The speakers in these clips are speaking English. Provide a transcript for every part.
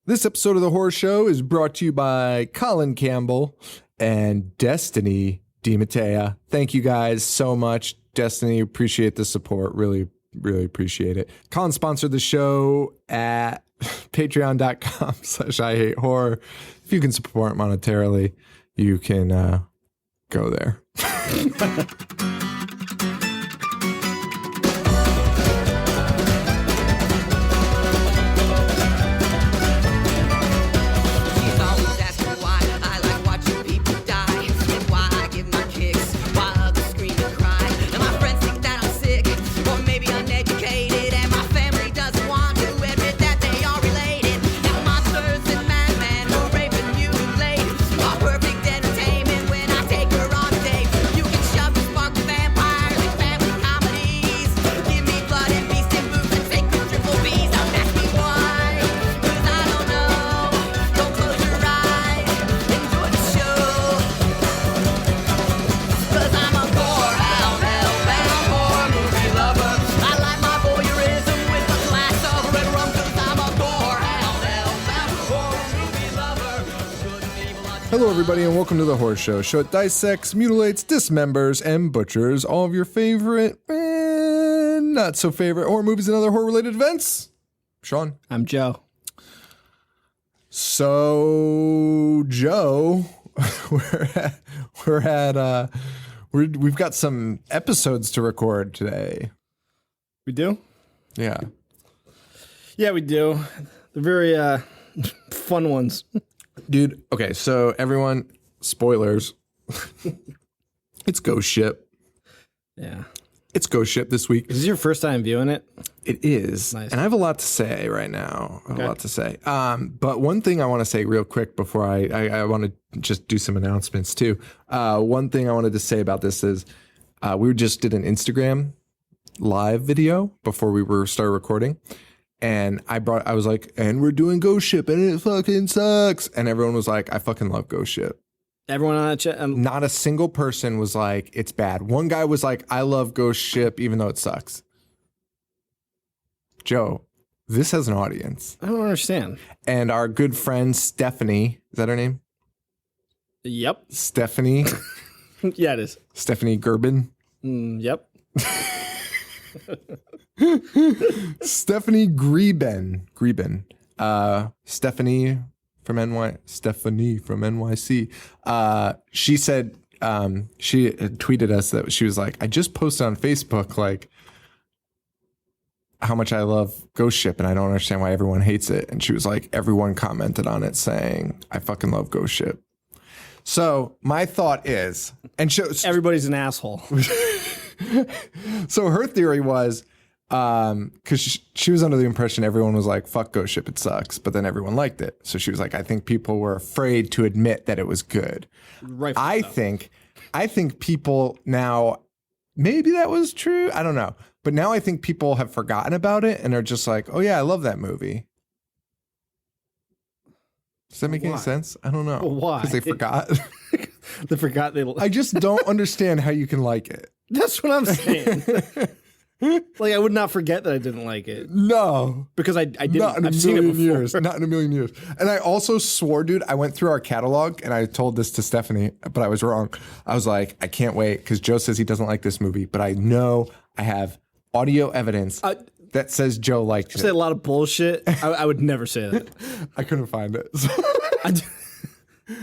This episode of The Horror Show is brought to you by Colin Campbell and Destiny DiMattea. Thank you guys so much. Destiny, appreciate the support. Really, really appreciate it. Colin sponsored the show at patreon.com/IHateHorror. If you can support monetarily, you can go there. Hello, everybody, and welcome to The Horror Show. Show that dissects, mutilates, dismembers, and butchers all of your favorite and not so favorite horror movies and other horror-related events. Sean. I'm Joe. So, Joe, we've got some episodes to record today. We do? Yeah. Yeah, we do. They're very fun ones. Dude, okay, so everyone, spoilers. It's Ghost Ship. Yeah. It's Ghost Ship this week. Is this your first time viewing it? It is. Nice. And I have a lot to say right now. I have Okay. a lot to say. But one thing I want to say real quick before I want to just do some announcements too. One thing I wanted to say about this is we just did an Instagram live video before we started recording. And I was like, and we're doing Ghost Ship and it fucking sucks. And everyone was like, I fucking love Ghost Ship. Everyone on that chat? Not a single person was like, it's bad. One guy was like, I love Ghost Ship even though it sucks. Joe, this has an audience. I don't understand. And our good friend Stephanie, is that her name? Yep. Stephanie? Yeah, it is. Stephanie Gerbin? Yep. Stephanie Greben. Stephanie from NYC. She said, she tweeted us that she was like, I just posted on Facebook, like, how much I love Ghost Ship and I don't understand why everyone hates it. And she was like, everyone commented on it saying, I fucking love Ghost Ship. So my thought is, and everybody's an asshole. So her theory was, because she was under the impression everyone was like, fuck Ghost Ship, it sucks. But then everyone liked it. So she was like, I think people were afraid to admit that it was good. Right. I think people now, maybe that was true. I don't know. But now I think people have forgotten about it and are just like, oh yeah, I love that movie. Does that make any sense? I don't know. Why? Because they forgot. They forgot they... I just don't understand how you can like it. That's what I'm saying. Like, I would not forget that I didn't like it. No. Because I didn't. Not in a I've seen it million before. years. Not in a million years. And I also swore, dude, I went through our catalog and I told this to Stephanie, but I was wrong. I was like, I can't wait because Joe says he doesn't like this movie, but I know I have audio evidence that says Joe liked it. I say a lot of bullshit. I would never say that. I couldn't find it.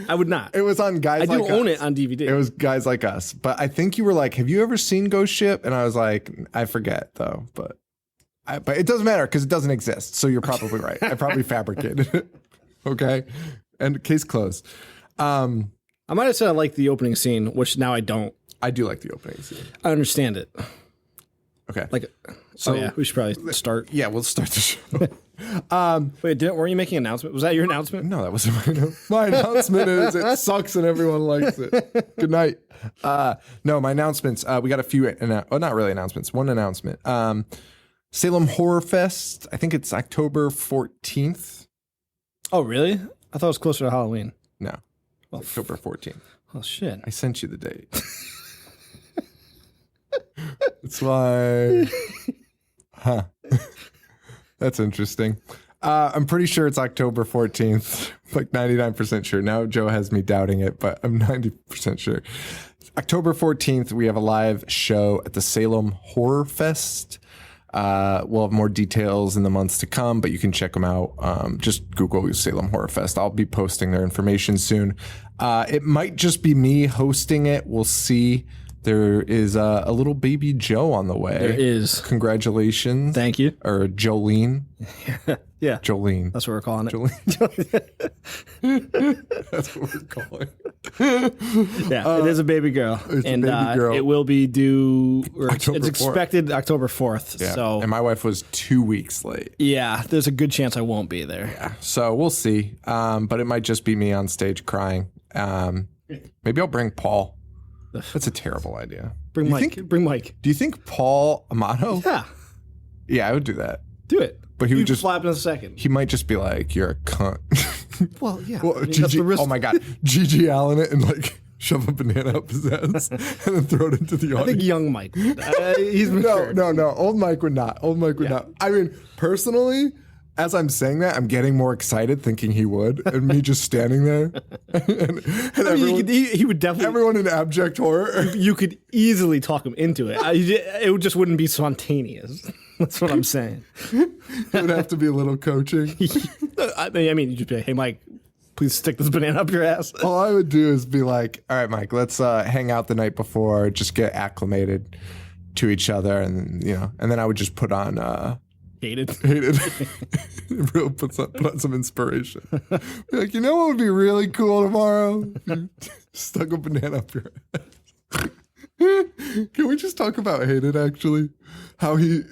I would not. It was on Guys Like Us. I do own it on DVD. It was Guys Like Us. But I think you were like, have you ever seen Ghost Ship? And I was like, I forget though. But it doesn't matter because it doesn't exist. So you're probably right. I probably fabricated it. Okay. And case closed. I might have said I liked the opening scene, which now I don't. I do like the opening scene. I understand it. Okay. So yeah, we should probably start. Yeah, we'll start the show. Wait, weren't you making an announcement? Was that your announcement? No, that wasn't my announcement. Is it sucks and everyone likes it. Good night. No, my announcements. We got a few. Not really announcements. One announcement. Salem Horror Fest. I think it's October 14th. Oh, really? I thought it was closer to Halloween. No, October 14th. Oh shit! I sent you the date. That's why. Huh. That's interesting. I'm pretty sure it's October 14th, like 99% sure. Now Joe has me doubting it, but I'm 90% sure. October 14th, we have a live show at the Salem Horror Fest. We'll have more details in the months to come, but you can check them out. Just Google Salem Horror Fest. I'll be posting their information soon. It might just be me hosting it. We'll see. There is a little baby Joe on the way. There is. Congratulations. Thank you. Or Jolene. Yeah. Jolene. That's what we're calling it. Jolene. That's what we're calling it. Yeah, it is a baby girl. It's a baby girl. It will be due, October it's 4th. expected October 4th. Yeah. So, And my wife was 2 weeks late. yeah, there's a good chance I won't be there. Yeah. So we'll see. But it might just be me on stage crying. Maybe I'll bring Paul. That's a terrible idea. Bring Mike. Bring Mike. Do you think Paul Amato? Yeah, Yeah, I would do that. do it. But he would You just flap in a second. he might just be like, "You're a cunt." Well, yeah. Well, I mean, that's Gigi, the risk. oh my god, Gigi Allen it and like shove a banana up his ass and then throw it into the I think audience. young Mike would. He's mature. No. Old Mike would not. Old Mike would not. I mean, personally, as I'm saying that, I'm getting more excited thinking he would, and me just standing there, and I mean, he would definitely. everyone in abject horror. You could easily talk him into it. It just wouldn't be spontaneous. That's what I'm saying. It would have to be a little coaching. I mean, you just be like, "Hey, Mike, please stick this banana up your ass." All I would do is be like, "All right, Mike, let's hang out the night before, just get acclimated to each other, and and then I would just put on." Hated. Real put on some inspiration. Be like, you know what would be really cool tomorrow? If you stuck a banana up your ass. Can we just talk about Hayden actually? How he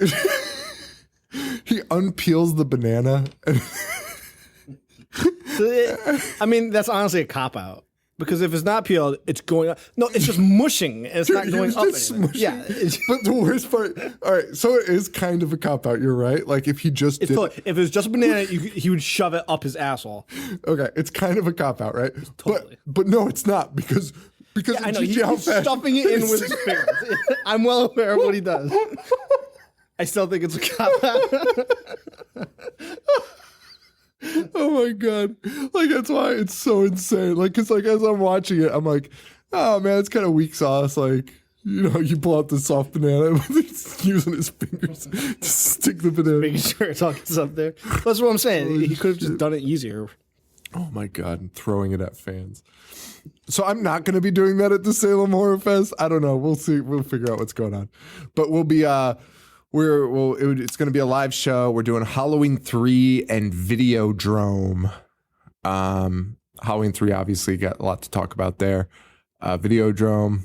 unpeels the banana and I mean, that's honestly a cop out. Because if it's not peeled, it's going up. No, it's just mushing, and it's not he going was up. just Anything. smushing. Yeah, But the worst part, all right, so it is kind of a cop out. You're right. Like if he just did, if it was just a banana, he would shove it up his asshole. okay, it's kind of a cop out, right? Totally. But no, it's not because I know Gigi he's Allen- stuffing it in with his fingers. I'm well aware of what he does. I still think it's a cop out. Oh my god! Like that's why it's so insane. Like, cause like as I'm watching it, I'm like, oh man, it's kind of weak sauce. Like, you pull out the soft banana, but he's using his fingers to stick the banana. Making sure it's all gets up there. That's what I'm saying. He could have just done it easier. Oh my god! And throwing it at fans. So I'm not going to be doing that at the Salem Horror Fest. I don't know. We'll see. We'll figure out what's going on. But we'll be it's going to be a live show. We're doing Halloween 3 and Videodrome. Halloween 3 obviously got a lot to talk about there. Videodrome.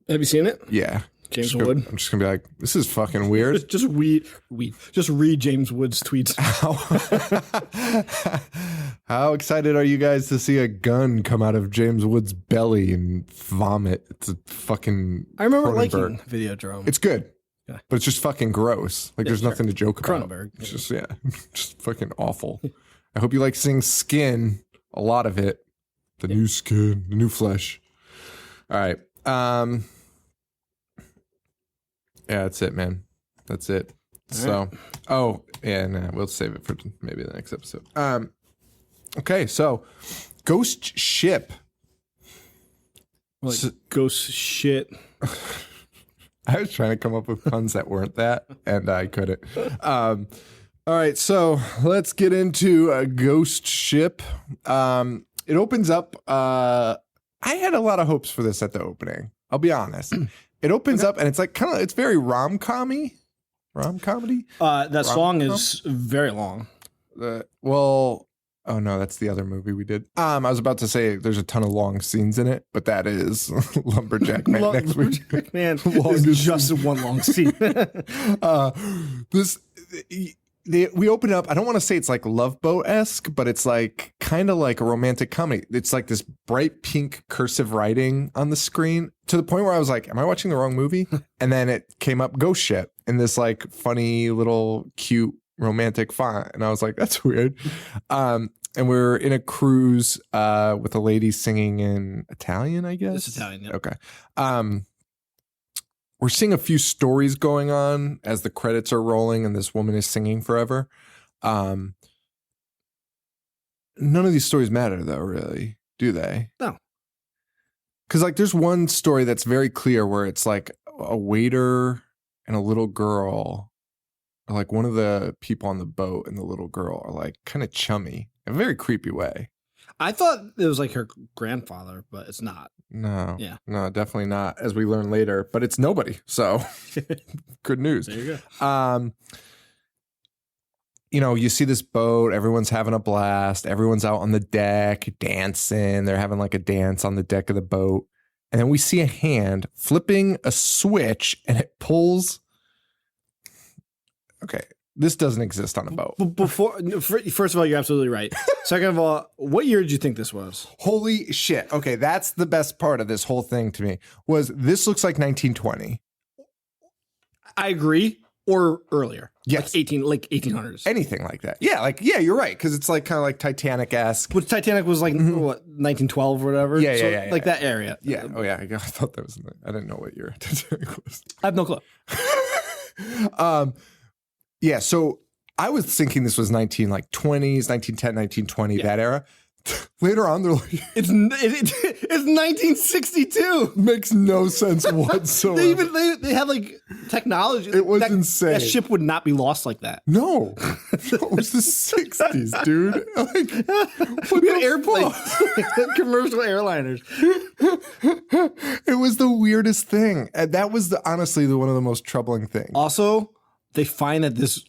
Have you seen it? Yeah. James Wood. I'm just going to be like, this is fucking weird. Just read James Wood's tweets. How excited are you guys to see a gun come out of James Wood's belly and vomit? It's a fucking I remember Cronenberg. liking Videodrome. It's good. Yeah. But it's just fucking gross. Like there's sure. nothing to joke about. Cronenberg. It's just just fucking awful. I hope you like seeing Skin, a lot of it. The new skin, the new flesh. All right. Yeah, that's it, man. That's it. So, we'll save it for maybe the next episode. Okay, so Ghost Ship. Like ghost shit. I was trying to come up with puns that weren't that, and I couldn't. All right, so let's get into a Ghost Ship. It opens up. I had a lot of hopes for this at the opening. I'll be honest. It opens up, and it's like it's very rom-comedy. That song is very long. Oh no, that's the other movie we did. I was about to say there's a ton of long scenes in it, but that is Lumberjack Man next week. Man, it's just one long scene. We open up. I don't want to say it's like Love Boat-esque, but it's like kind of like a romantic comedy. It's like this bright pink cursive writing on the screen to the point where I was like, "Am I watching the wrong movie?" And then it came up Ghost Ship in this like funny little cute romantic font, and I was like, "That's weird." And we're in a cruise with a lady singing in Italian, I guess. It's Italian, yeah. Okay. We're seeing a few stories going on as the credits are rolling and this woman is singing forever. none of these stories matter though, really, do they? No. Because like there's one story that's very clear where it's like a waiter and a little girl, or like one of the people on the boat and the little girl are like kind of chummy in a very creepy way. I thought it was like her grandfather, but it's not. No. Yeah. No, definitely not, as we learn later. But it's nobody. So good news. There you go. You know, you see this boat, everyone's having a blast, everyone's out on the deck dancing. They're having like a dance on the deck of the boat. And then we see a hand flipping a switch and it pulls. Okay, this doesn't exist on a boat. First of all, you're absolutely right. Second of all, what year did you think this was? Holy shit. Okay, that's the best part of this whole thing to me, was this looks like 1920. I agree. Or earlier. Yes. Like 1800s. Anything like that. Yeah, you're right, because it's like kind of like Titanic-esque. Which Titanic was like, what, 1912 or whatever? Yeah, so, yeah. Like that area. Yeah. Oh, yeah. I thought that was, I didn't know what year Titanic was. I have no clue. Yeah, so I was thinking this was 1920s, 1910, 1920, that era. Later on, they're like, it's 1962. Makes no sense whatsoever. They had like technology. It was insane. That ship would not be lost like that. No, it was the 60s, dude. Like, we had airplanes, commercial airliners. It was the weirdest thing. And that was honestly one of the most troubling things. Also, they find that this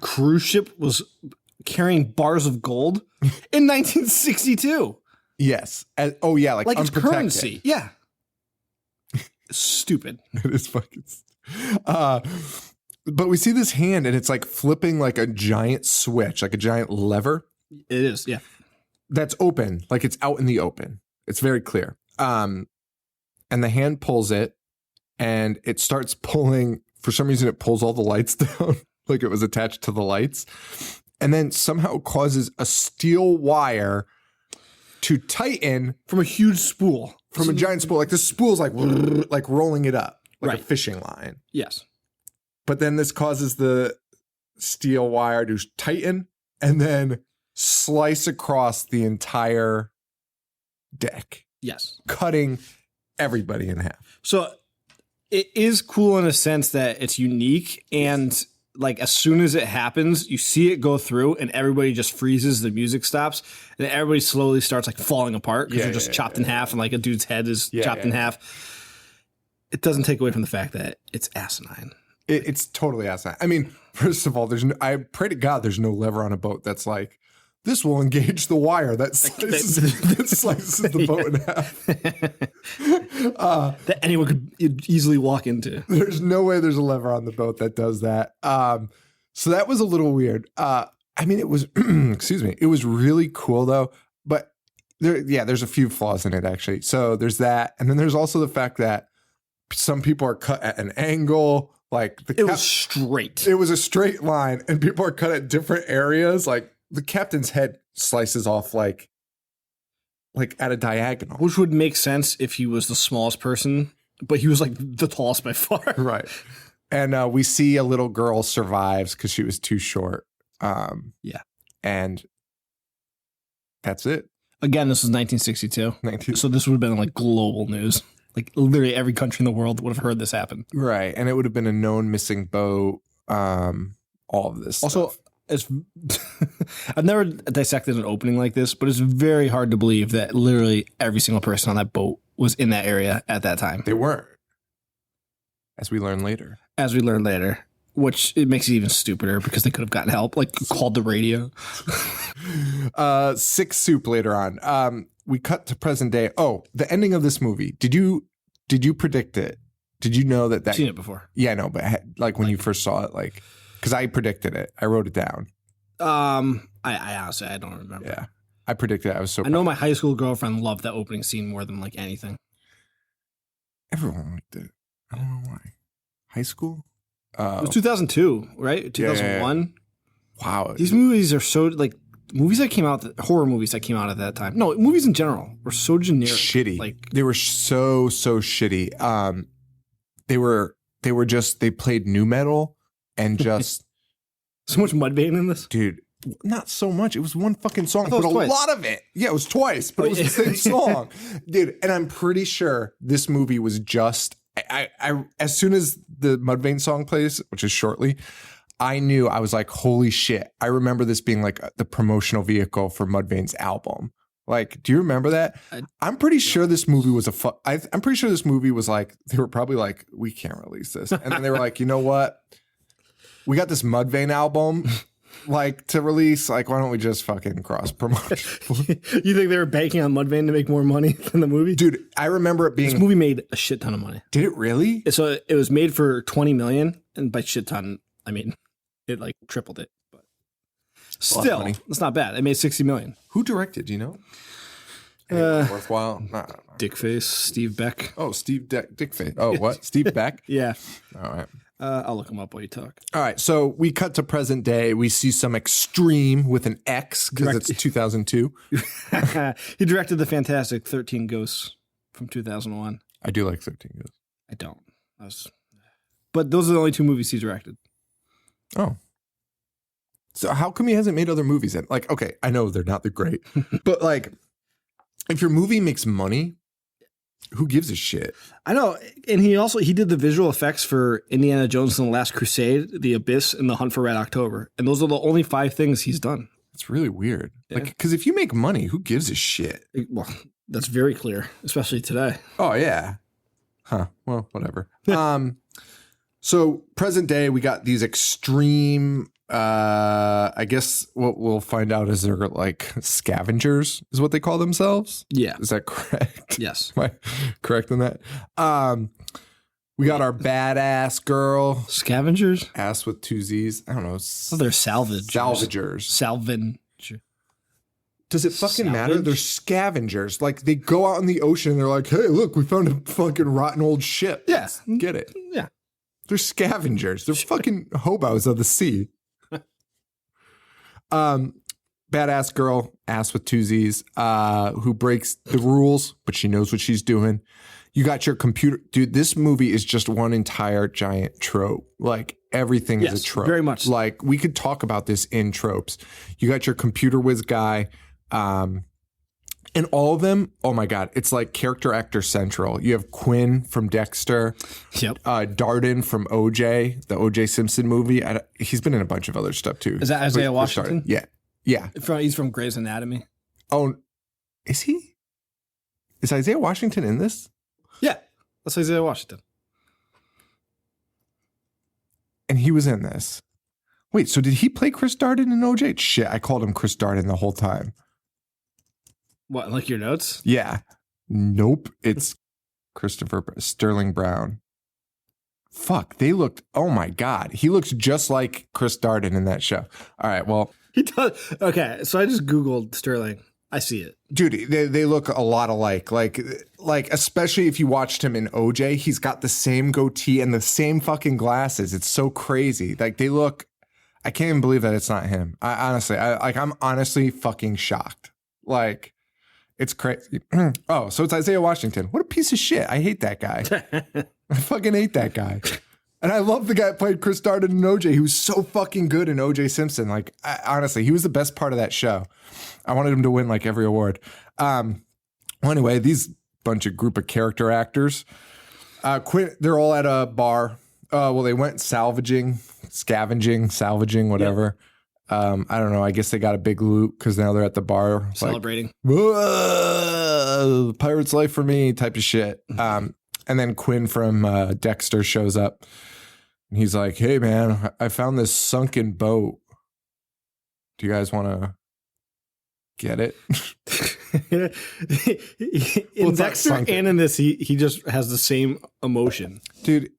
cruise ship was carrying bars of gold in 1962. Yes. Like it's unprotected. currency. Yeah. Stupid. It is fucking. But we see this hand and it's like flipping like a giant switch, like a giant lever. It is, yeah. That's open, like it's out in the open. It's very clear. And the hand pulls it and it starts pulling. For some reason, it pulls all the lights down, like it was attached to the lights. And then somehow causes a steel wire to tighten from a huge spool. From a giant spool. Like the spool's like rolling it up, like a fishing line. Yes. But then this causes the steel wire to tighten and then slice across the entire deck. Yes. Cutting everybody in half. So it is cool in a sense that it's unique, and like as soon as it happens, you see it go through and everybody just freezes, the music stops, and then everybody slowly starts like falling apart because they're just chopped in half and like a dude's head is chopped in half. It doesn't take away from the fact that it's asinine. It's totally asinine. I mean, first of all, I pray to God there's no lever on a boat that's like, this will engage the wire that slices the boat in half. That anyone could easily walk into. There's no way there's a lever on the boat that does that. So that was a little weird. I mean, it was, excuse me, it was really cool though. But there's a few flaws in it actually. So there's that. And then there's also the fact that some people are cut at an angle. Like it was straight. It was a straight line and people are cut at different areas. Like, the captain's head slices off like at a diagonal. Which would make sense if he was the smallest person, but he was like the tallest by far. Right. And we see a little girl survives because she was too short. And that's it. Again, this was 1962. So this would have been like global news. Like literally every country in the world would have heard this happen. Right. And it would have been a known missing boat. All of this also, stuff. I've never dissected an opening like this, but it's very hard to believe that literally every single person on that boat was in that area at that time. They weren't. As we learn later. Which it makes it even stupider because they could have gotten help, like called the radio. Sick soup later on. We cut to present day. Oh, the ending of this movie. Did you predict it? Did you know that? I've seen it before. Yeah, no, but like when you first saw it, like. Because I predicted it. I wrote it down. I honestly, I don't remember. Yeah. I predicted it. I was so I know my high school girlfriend loved that opening scene more than like anything. Everyone liked it. I don't know why. High school? It was 2002, right? 2001? Yeah. Wow. These movies are so, like, movies that came out, horror movies that came out at that time. No, movies in general were so generic. Shitty. Like, they were so shitty. They played nu metal. And just so much Mudvayne in this, dude. Not so much. It was one fucking song, thought but it was a twice. lot of it. Yeah, it was twice, but it was the same song, dude. And I'm pretty sure this movie was just. I as soon as the Mudvayne song plays, which is shortly, I knew. I was like, holy shit! I remember this being like the promotional vehicle for Mudvayne's album. Like, do you remember that? I'm pretty sure this movie was I'm pretty sure this movie was like, they were probably like, we can't release this. And then they were like, you know what? We got this Mudvayne album like to release. Like, why don't we just fucking cross promote? You think they were banking on Mudvayne to make more money than the movie? Dude, I remember it being. This movie made a shit ton of money. Did it really? So it was made for $20 million. And by shit ton, I mean, it like tripled it. But still, it's not bad. It made $60 million. Who directed? Do you know? Worthwhile? No. Dickface, Steve Beck. Oh, Dickface. Oh, what? Steve Beck? Yeah. All right. I'll look him up while you talk. All right. So we cut to present day. We see some extreme with an X because it's 2002. He directed the fantastic 13 Ghosts from 2001. I do like 13 Ghosts. I don't. But those are the only 2 movies he directed. Oh. So how come he hasn't made other movies then? Like, okay, I know they're not the great, but like, if your movie makes money, who gives a shit? I know. And he did the visual effects for Indiana Jones and the Last Crusade, The Abyss, and The Hunt for Red October. And those are the only 5 things he's done. It's really weird. Yeah. Like, because if you make money, who gives a shit? Well, that's very clear, especially today. Oh, yeah. Huh. Well, whatever. So present day, we got these extreme, I guess what we'll find out is they're like scavengers is what they call themselves. Yeah. Is that correct? Yes. Am I correct in that? We got our badass girl. Scavengers? Ass with 2 Z's. I don't know. Oh, they're salvagers. Salvagers. Does it fucking matter? They're scavengers. Like, they go out in the ocean and they're like, hey, look, we found a fucking rotten old ship. Yeah. Let's get it. Yeah. They're scavengers. They're fucking hobos of the sea. Badass girl, ass with 2 Z's, who breaks the rules, but she knows what she's doing. You got your computer. Dude, this movie is just one entire giant trope. Like, everything is a trope. Very much. Like, we could talk about this in tropes. You got your computer whiz guy, and all of them, oh my God, it's like character actor central. You have Quinn from Dexter. Yep. Darden from OJ, the OJ Simpson movie. He's been in a bunch of other stuff too. Is that Isaiah Washington? Yeah. Yeah. He's from Grey's Anatomy. Oh, is he? Is Isaiah Washington in this? Yeah. That's Isaiah Washington. And he was in this. Wait, so did he play Chris Darden in OJ? Shit, I called him Chris Darden the whole time. What, like your notes? Yeah. Nope. It's Christopher Sterling Brown. Fuck, they looked, oh my God. He looks just like Chris Darden in that show. All right, well. He does. Okay, so I just Googled Sterling. I see it. Dude, they look a lot alike. Like especially if you watched him in OJ, he's got the same goatee and the same fucking glasses. It's so crazy. Like, they look, I can't even believe that it's not him. I'm honestly fucking shocked. Like, it's crazy. Oh, so it's Isaiah Washington. What a piece of shit. I hate that guy. I fucking hate that guy. And I love the guy that played Chris Darden in OJ. He was so fucking good in OJ Simpson. Like, honestly, he was the best part of that show. I wanted him to win like every award. Well, anyway, these group of character actors, they're all at a bar. Well, they went scavenging, whatever. Yeah. I don't know. I guess they got a big loot because now they're at the bar celebrating. Like, pirate's life for me type of shit. And then Quinn from Dexter shows up. And he's like, hey, man, I found this sunken boat. Do you guys want to get it? In Dexter and in this, he just has the same emotion. Dude,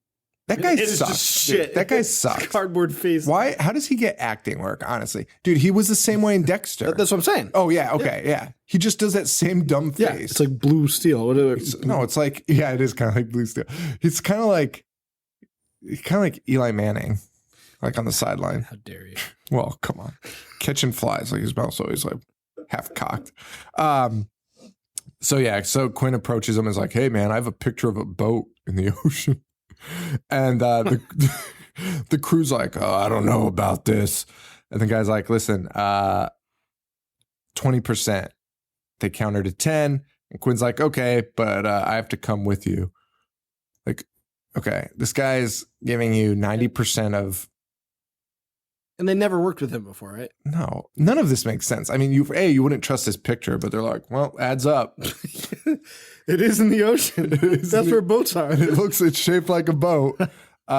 that guy It's sucks. just shit. Dude, that guy sucks. Cardboard face. Why? How does he get acting work, honestly? Dude, he was the same way in Dexter. That's what I'm saying. Oh, yeah. Okay. Yeah. He just does that same dumb face. Yeah, it's like blue steel. Whatever. It's like, yeah, it is kind of like blue steel. It's kind of like Eli Manning, like on the sideline. How dare you? Well, come on. Catching flies, like his mouth's always like half cocked. So Quinn approaches him and is like, hey, man, I have a picture of a boat in the ocean. And the crew's like, oh, I don't know about this. And the guy's like, listen, 20%. They counter to 10. And Quinn's like, okay, but I have to come with you. Like, okay, this guy's giving you 90% of. And they never worked with him before, right? No, none of this makes sense. I mean, you wouldn't trust his picture, but they're like, well, adds up. It is in the ocean. That's where boats are. It's shaped like a boat.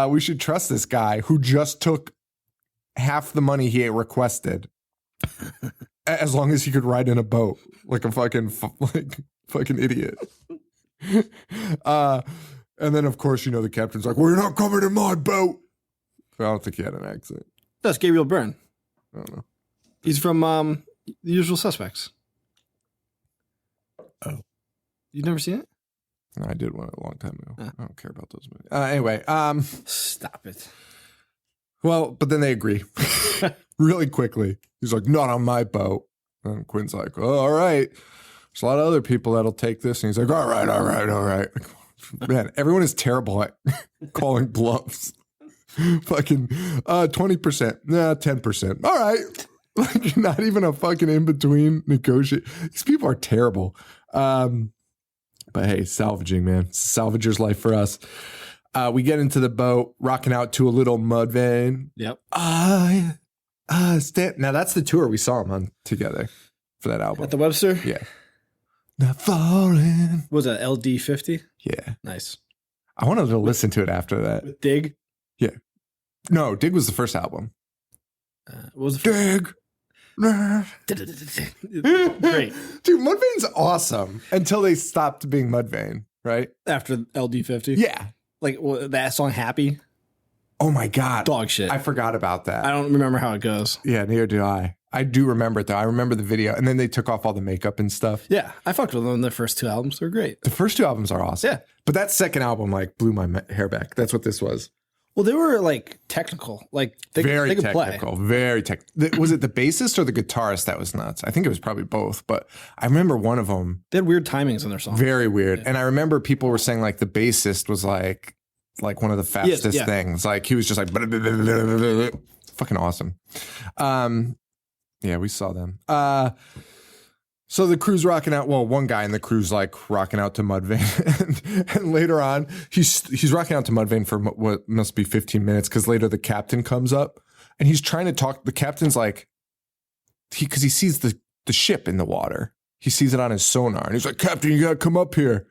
We should trust this guy who just took half the money he requested, as long as he could ride in a boat like a fucking idiot. And then of course, the captain's like, "Well, you're not coming in my boat." I don't think he had an accent. That's Gabriel Byrne. I don't know. He's from The Usual Suspects. Oh, you've never seen it? No, I did one a long time ago. I don't care about those movies. Anyway, stop it. Well, but then they agree really quickly. He's like, "Not on my boat." And Quinn's like, "Oh, all right. There's a lot of other people that'll take this." And he's like, "All right. Man, everyone is terrible at calling bluffs. Fucking 20%. Nah, 10%. All right. Like, not even a fucking in-between negotiate. These people are terrible. But hey, salvaging, man. It's a salvager's life for us. We get into the boat, rocking out to a little mud vein. Yep. Now that's the tour we saw him on together for that album. At the Webster? Yeah. Not falling. What was that, LD50? Yeah. Nice. I wanted to listen to it after that. With Dig? Yeah. No, Dig was the first album. What was the first? Dig. Great. Dude, Mudvayne's awesome until they stopped being Mudvayne, right? After LD50? Yeah. Like that song Happy? Oh my God. Dog shit. I forgot about that. I don't remember how it goes. Yeah, neither do I. I do remember it though. I remember the video, and then they took off all the makeup and stuff. Yeah, I fucked with them. The first two albums, they're great. The first two albums are awesome. Yeah. But that second album like blew my hair back. That's what this was. Well, they were like technical. Like they could technical. play. Very technical. Was it the bassist or the guitarist that was nuts? I think it was probably both, but I remember one of them. They had weird timings in their songs. Very weird. Yeah. And I remember people were saying like the bassist was like one of the fastest things. Like he was just like fucking awesome. Yeah, we saw them. So the crew's rocking out. Well, one guy in the crew's like rocking out to Mudvayne, and later on he's rocking out to Mudvayne for what must be 15 minutes because later the captain comes up and he's trying to talk. The captain's like, because he sees the ship in the water. He sees it on his sonar and he's like, "Captain, you gotta come up here."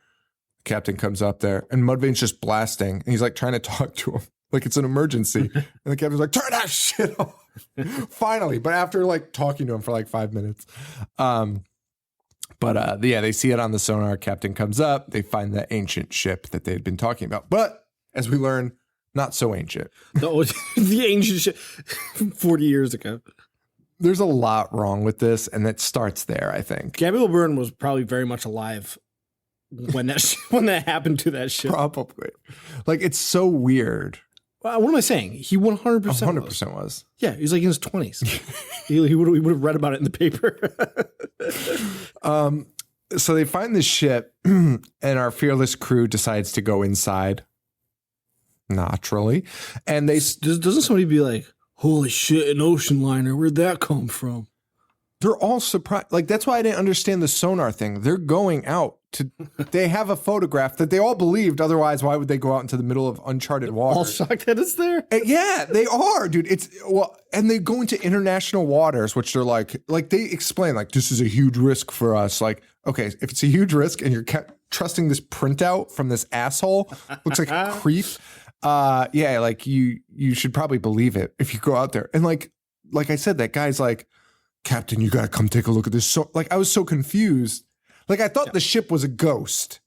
The captain comes up there and Mudvayne's just blasting and he's like trying to talk to him like it's an emergency. And the captain's like, "Turn that shit off." Finally, but after like talking to him for like 5 minutes. But they see it on the sonar. Captain comes up. They find the ancient ship that they'd been talking about. But as we learn, not so ancient. The ancient ship 40 years ago. There's a lot wrong with this, and it starts there, I think. Gabriel Byrne was probably very much alive when that happened to that ship. Probably. Like, it's so weird. What am I saying? He 100% 100% was. Yeah, he's like in his 20s. he would have read about it in the paper. So they find this ship, and our fearless crew decides to go inside. Naturally. And doesn't somebody be like, "Holy shit, an ocean liner, where'd that come from?" They're all surprised. Like, that's why I didn't understand the sonar thing. They're going out they have a photograph that they all believed. Otherwise, why would they go out into the middle of uncharted waters? All shocked that it's there. And yeah, they are, dude. And they go into international waters, which they're like they explain, like, this is a huge risk for us. Like, okay, if it's a huge risk and you're trusting this printout from this asshole, looks like a creep. Yeah, like you should probably believe it if you go out there. And like I said, that guy's like, "Captain, you got to come take a look at this." So like, I was so confused. Like, I thought the ship was a ghost.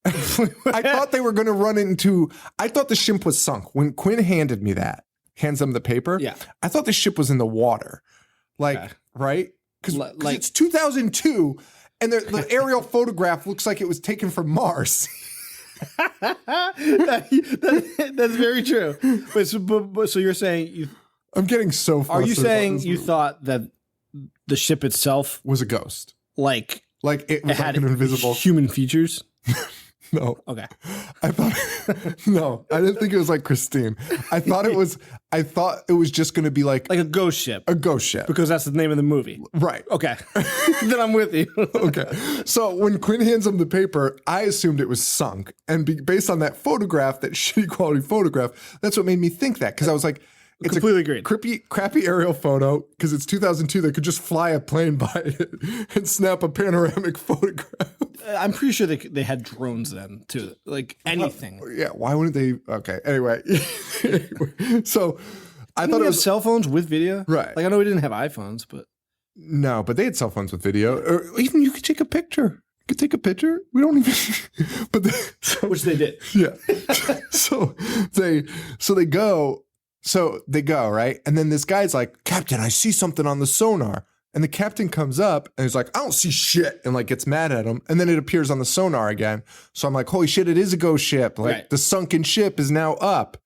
I thought they were going to run into, I thought the ship was sunk. When Quinn hands them the paper. Yeah. I thought the ship was in the water. Like, okay. Right? Because it's 2002 and the aerial photograph looks like it was taken from Mars. That's very true. So you're saying I'm getting so far. Are you saying you thought that the ship itself was a ghost? Like it was had like an invisible human features? No. Okay. I thought no, I didn't think it was like Christine. I thought it was just going to be like Like a ghost ship. a ghost ship. Because that's the name of the movie. Right. Okay. Then I'm with you. Okay. So when Quinn hands him the paper, I assumed it was sunk. And based on that photograph, that shitty quality photograph, that's what made me think that. Because I was like, it's completely a agreed. crappy aerial photo because it's 2002. They could just fly a plane by it and snap a panoramic photograph. I'm pretty sure they had drones then too. Like anything. Yeah. Why wouldn't they? Okay. Anyway. So I thought it was cell phones with video. Right. Like I know we didn't have iPhones, but no, but they had cell phones with video, or even you could take a picture. You could take a picture. We don't even, but which they did. Yeah. so they go. So they go, right? And then this guy's like, Captain, I see something on the sonar. And the captain comes up and he's like, I don't see shit. And like gets mad at him. And then it appears on the sonar again. So I'm like, holy shit, it is a ghost ship. Like right. The sunken ship is now up.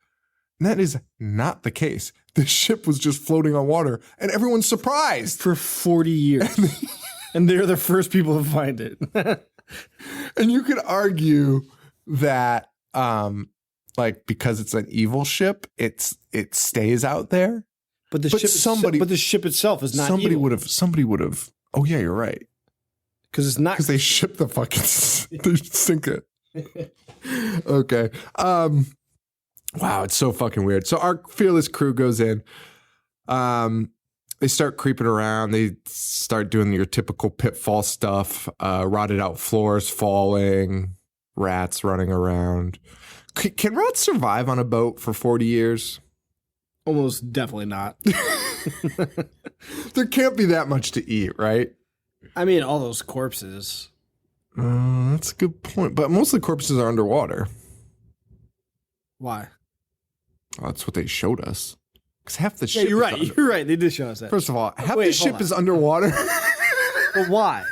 And that is not the case. The ship was just floating on water and everyone's surprised. For 40 years. And they're the first people to find it. And you could argue that like because it's an evil ship, it stays out there. But the ship itself is not evil. Somebody would have. Oh yeah, you're right. Because it's not. Because they ship the fucking. They sink it. Okay. Wow, it's so fucking weird. So our fearless crew goes in. They start creeping around. They start doing your typical pitfall stuff. Rotted out floors falling. Rats running around. Can rats survive on a boat for 40 years? Almost definitely not. There can't be that much to eat, right? I mean, all those corpses. That's a good point. But most of the corpses are underwater. Why? Well, that's what they showed us. Because half the ship. Yeah, you're right. You're right. They did show us that. First of all, half the ship is underwater. But why?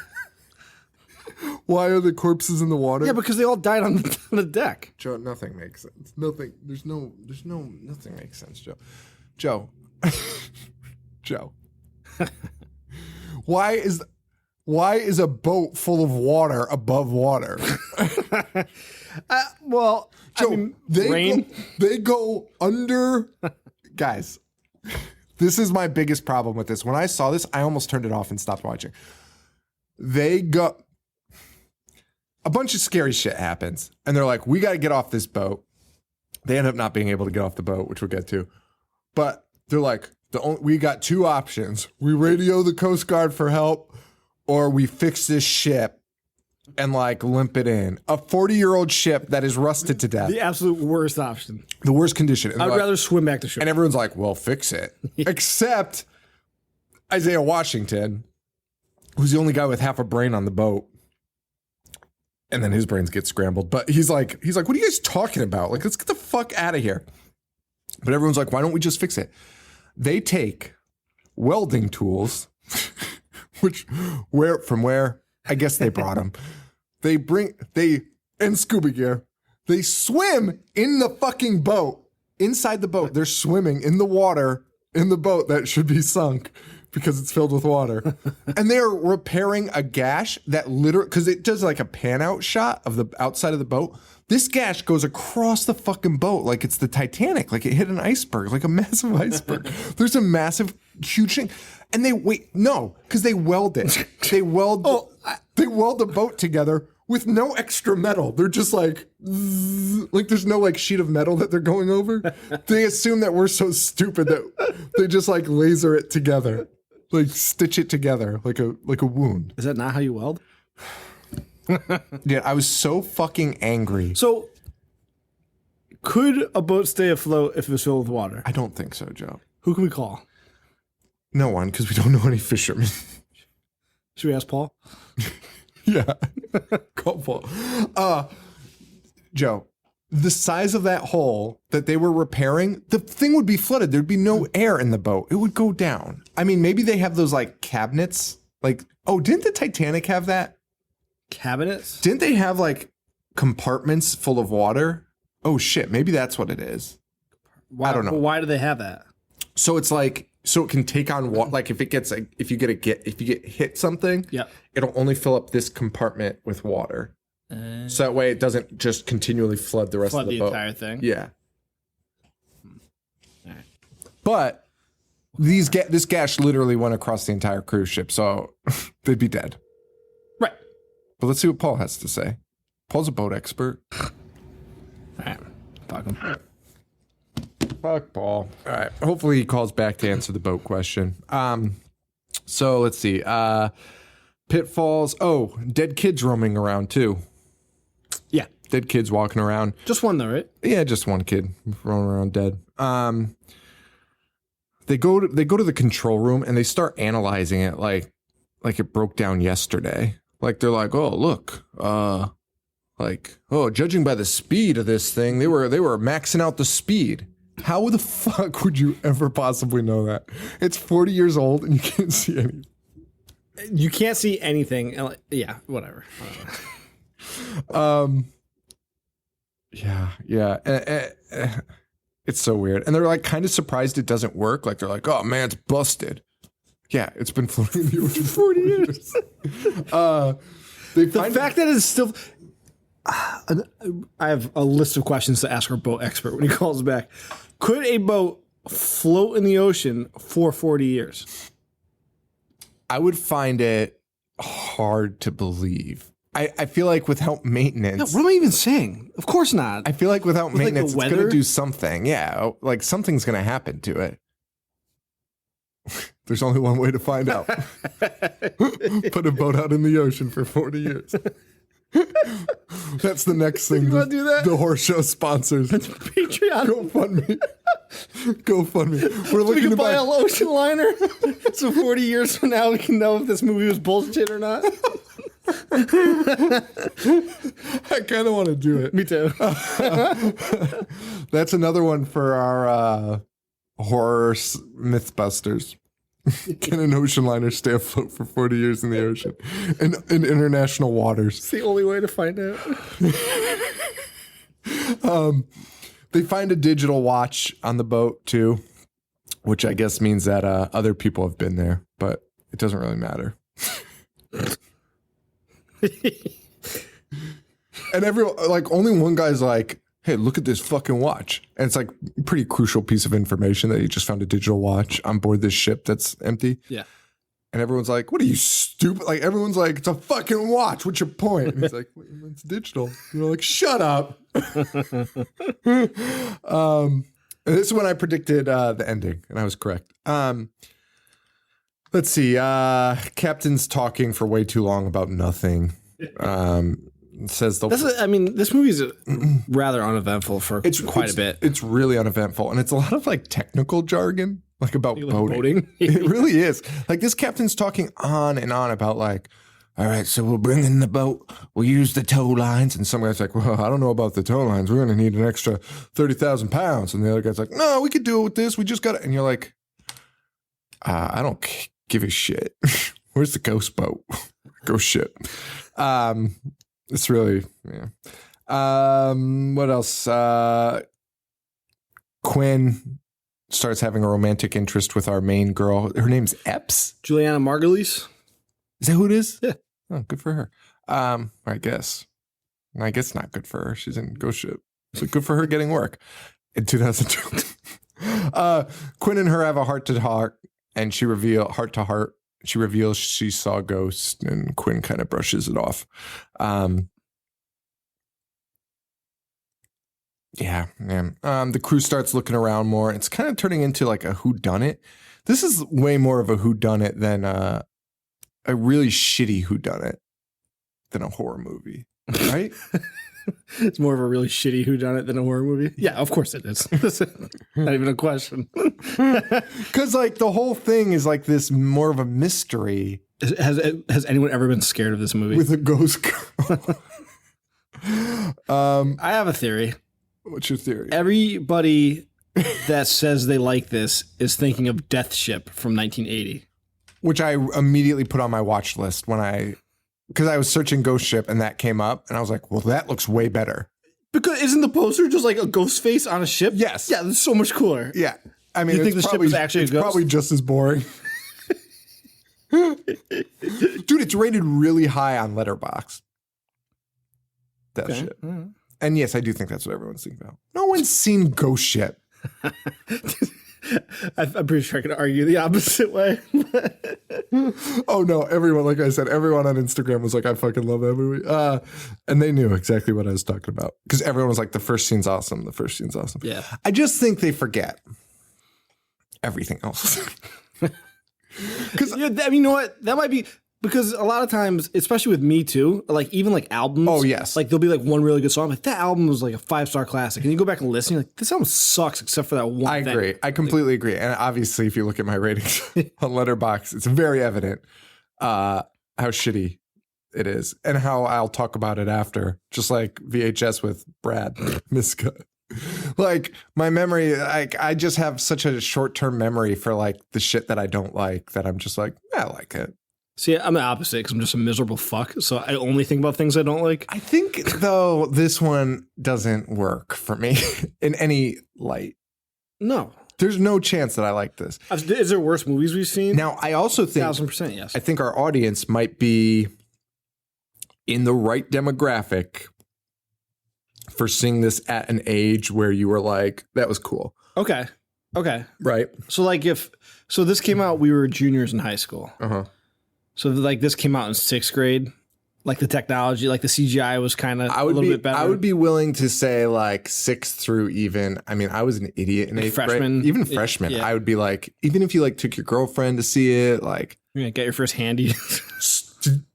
Why are the corpses in the water? Yeah, because they all died on the deck. Joe, nothing makes sense. Nothing. Nothing makes sense, Joe. Joe. Why is a boat full of water above water? Well, Joe, I mean, rain. They go under. Guys, this is my biggest problem with this. When I saw this, I almost turned it off and stopped watching. They go. A bunch of scary shit happens, and they're like, we got to get off this boat. They end up not being able to get off the boat, which we'll get to. But they're like, we got two options. We radio the Coast Guard for help, or we fix this ship and like limp it in. A 40-year-old ship that is rusted to death. The absolute worst option. The worst condition. And I'd rather swim back to shore. And everyone's like, well, fix it. Except Isaiah Washington, who's the only guy with half a brain on the boat. And then his brains get scrambled. But he's like, what are you guys talking about? Like, let's get the fuck out of here. But everyone's like, why don't we just fix it? They take welding tools, from where? I guess they brought them. And scuba gear. They swim in the fucking boat. Inside the boat. They're swimming in the water in the boat that should be sunk. Because it's filled with water. And they're repairing a gash that literally, because it does like a pan out shot of the outside of the boat. This gash goes across the fucking boat like it's the Titanic, like it hit an iceberg, like a massive iceberg. There's a massive, huge thing. And because they weld it. They weld the boat together with no extra metal. They're just like there's no like sheet of metal that they're going over. They assume that we're so stupid that they just like laser it together. Like stitch it together like a wound. Is that not how you weld? Yeah, I was so fucking angry. So, could a boat stay afloat if it was filled with water? I don't think so, Joe. Who can we call? No one, because we don't know any fishermen. Should we ask Paul? Yeah, call Paul. Joe, the size of that hole that they were repairing, the thing would be flooded. There'd be no air in the boat. It would go down. I mean, maybe they have those like cabinets. Like, oh, didn't the Titanic have that? Cabinets? Didn't they have like compartments full of water? Oh shit, maybe that's what it is. I don't know. Well, why do they have that? So it's like, so it can take on water. Like if you get hit something, yeah, it'll only fill up this compartment with water. So that way it doesn't just continually flood the rest Flood of the the boat. entire thing. Yeah. Alright. But this gas literally went across the entire cruise ship, so they'd be dead. Right. But let's see what Paul has to say. Paul's a boat expert. All right. Fuck him. Fuck Paul. All right. Hopefully he calls back to answer the boat question. So let's see. Pitfalls. Oh, dead kids roaming around too. Yeah. Dead kids walking around. Just one though, right? Yeah, just one kid roaming around dead. They go to the control room and they start analyzing it like it broke down yesterday. Like they're like, oh look, judging by the speed of this thing, they were maxing out the speed. How the fuck would you ever possibly know that? It's 40 years old and you can't see anything. You can't see anything. Yeah, whatever. Yeah. It's so weird. And they're like kind of surprised it doesn't work. Like they're like, oh man, it's busted. Yeah, it's been floating in the ocean for 40 years. The fact that it's still... I have a list of questions to ask our boat expert when he calls back. Could a boat float in the ocean for 40 years? I would find it hard to believe. I feel like without maintenance... No, what am I even saying? Of course not. I feel like without maintenance, the it's going weather? to do something. Yeah, like something's going to happen to it. There's only one way to find out. Put a boat out in the ocean for 40 years. That's the next thing. You wanna do that? The horse show sponsors. Patreon. GoFundMe. We're We looking can to buy buy. an ocean liner. So 40 years from now, we can know if this movie was bullshit or not. I kind of want to do it. Me too. That's another one for our horror mythbusters. Can an ocean liner stay afloat for 40 years in the ocean in international waters? It's the only way to find out. They find a digital watch on the boat too, which I guess means that other people have been there, but it doesn't really matter. And everyone, like, only one guy's like, hey, look at this fucking watch. And it's like a pretty crucial piece of information that he just found a digital watch on board this ship that's empty. Yeah. And everyone's like, what are you, stupid? Like, everyone's like, it's a fucking watch. What's your point? And he's like, well, it's digital. You know, like, shut up. And this is when I predicted the ending, and I was correct. Let's see. Captain's talking for way too long about nothing. Says the... this movie is rather uneventful for quite a bit. It's really uneventful, and it's a lot of like technical jargon, like about boating. It really is. Like this captain's talking on and on about like, all right, so we'll bring in the boat, we'll use the tow lines, and some guy's like, well, I don't know about the tow lines. We're going to need an extra 30,000 pounds, and the other guy's like, no, we could do it with this. We just got it, and you're like, I don't give a shit. Where's the ghost boat? Ghost ship. It's really, yeah. What else? Quinn starts having a romantic interest with our main girl. Her name's Epps. Juliana Margulies. Is that who it is? Yeah. Oh, good for her. I guess. I guess not good for her. She's in Ghost Ship. So good for her getting work in 2002. Quinn and her have a heart to heart, and she reveals she saw a ghost, and Quinn kind of brushes it off. The crew starts looking around more. It's kind of turning into like a whodunit. This is way more of a whodunit than a really shitty whodunit than a horror movie, right? It's more of a really shitty whodunit than a horror movie. Yeah, of course it is. Not even a question. Because like the whole thing is like this more of a mystery. Has anyone ever been scared of this movie? With a ghost girl. I have a theory. What's your theory? Everybody that says they like this is thinking of Death Ship from 1980. Which I immediately put on my watch list because I was searching Ghost Ship and that came up and I was like, well, that looks way better. Because isn't the poster just like a ghost face on a ship? Yes. Yeah, that's so much cooler. Yeah. I mean, You think the ship is actually a ghost? Probably just as boring. Dude, it's rated really high on Letterboxd. That Okay. shit. And yes, I do think that's what everyone's thinking about. No one's seen Ghost shit. I'm pretty sure I could argue the opposite way. Oh no, everyone, like I said, everyone on Instagram was like, I fucking love that movie. And they knew exactly what I was talking about. Because everyone was like, the first scene's awesome. The first scene's awesome. Yeah. I just think they forget everything else. Because Yeah, you know what? That might be because a lot of times, especially with me too, like even like albums. Oh, yes. Like there'll be like one really good song. Like that album was like a 5-star classic. And you go back and listen, you're like, this album sucks except for that one I thing. agree. I completely agree. And obviously, if you look at my ratings on Letterboxd, it's very evident how shitty it is and how I'll talk about it after, just like VHS with Brad Miska. Like my memory, like I just have such a short-term memory for like the shit that I don't like that I'm just like, I like it. See, I'm the opposite because I'm just a miserable fuck. So I only think about things I don't like. I think though this one doesn't work for me in any light. No. There's no chance that I like this. Is there worse movies we've seen? Now, I also think 1,000% yes. I think our audience might be in the right demographic for seeing this at an age where you were like, that was cool. Okay. Right. So like so this came out, we were juniors in high school. Uh-huh. So like this came out in 6th grade. Like the technology, like the CGI was kind of a little bit better. I would be willing to say like 6th through even, I mean, I was an idiot in 8th freshman. grade. Even freshman. Yeah. I would be like, even if you like took your girlfriend to see it, like. You're gonna get your first handy.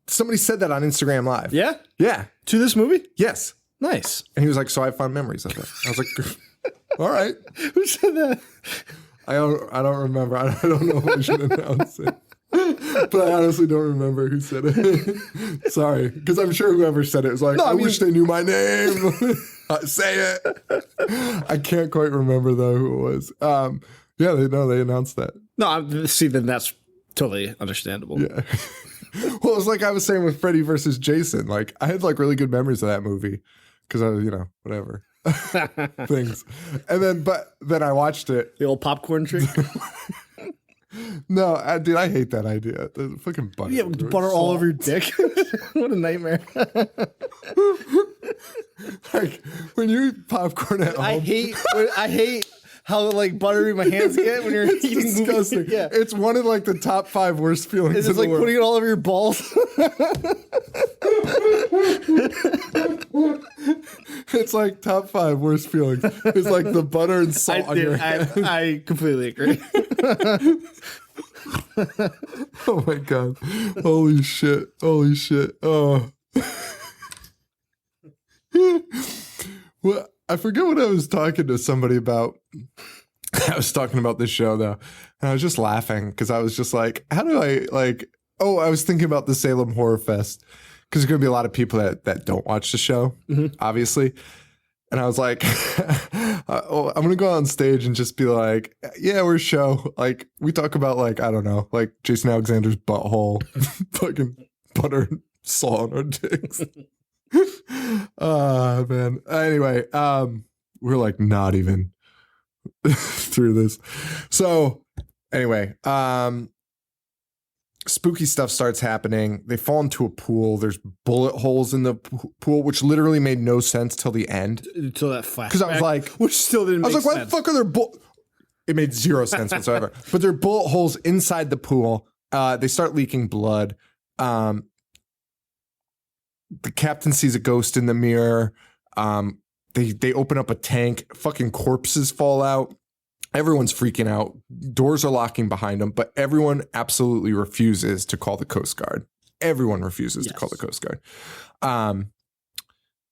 Somebody said that on Instagram Live. Yeah? Yeah. To this movie? Yes. Nice. And he was like, so I have fond memories of it. I was like, all right. Who said that? I don't remember. I don't know if I should announce it. But I honestly don't remember who said it. Sorry. Because I'm sure whoever said it was like, I wish they knew my name. Say it. I can't quite remember though who it was. Yeah, they announced that. No, see, then that's totally understandable. Yeah. Well, it's like I was saying with Freddy versus Jason. Like I had like really good memories of that movie because I was, whatever. Things. And then I watched it. The old popcorn trick. No, dude, I hate that idea. The fucking butter. Yeah, butter all over your dick. What a nightmare. Like when you eat popcorn at home. I hate how like buttery my hands get when you're eating disgusting. Yeah. It's one of like the top 5 worst feelings. It's like putting it all over your balls. It's like top 5 worst feelings. It's like the butter and salt on your hands. I completely agree. Oh my god. Holy shit. Oh. Well, I forget what I was talking to somebody about. I was talking about this show though. And I was just laughing because I was just like, how do I I was thinking about the Salem Horror Fest. Because there's going to be a lot of people that don't watch the show, obviously. And I was like, I'm going to go on stage and just be like, yeah, we're a show. Like, we talk about, like, I don't know, like Jason Alexander's butthole, fucking butter and salt on our dicks. Man. Anyway, we're like not even through this. So, anyway, spooky stuff starts happening. They fall into a pool. There's bullet holes in the pool, which literally made no sense till the end. Until that flashback. Because I was like, which still didn't make sense. why the fuck are there It made zero sense whatsoever. But there are bullet holes inside the pool. They start leaking blood. The captain sees a ghost in the mirror. They open up a tank. Fucking corpses fall out. Everyone's freaking out. Doors are locking behind them, but everyone absolutely refuses to call the Coast Guard. Everyone refuses to call the Coast Guard.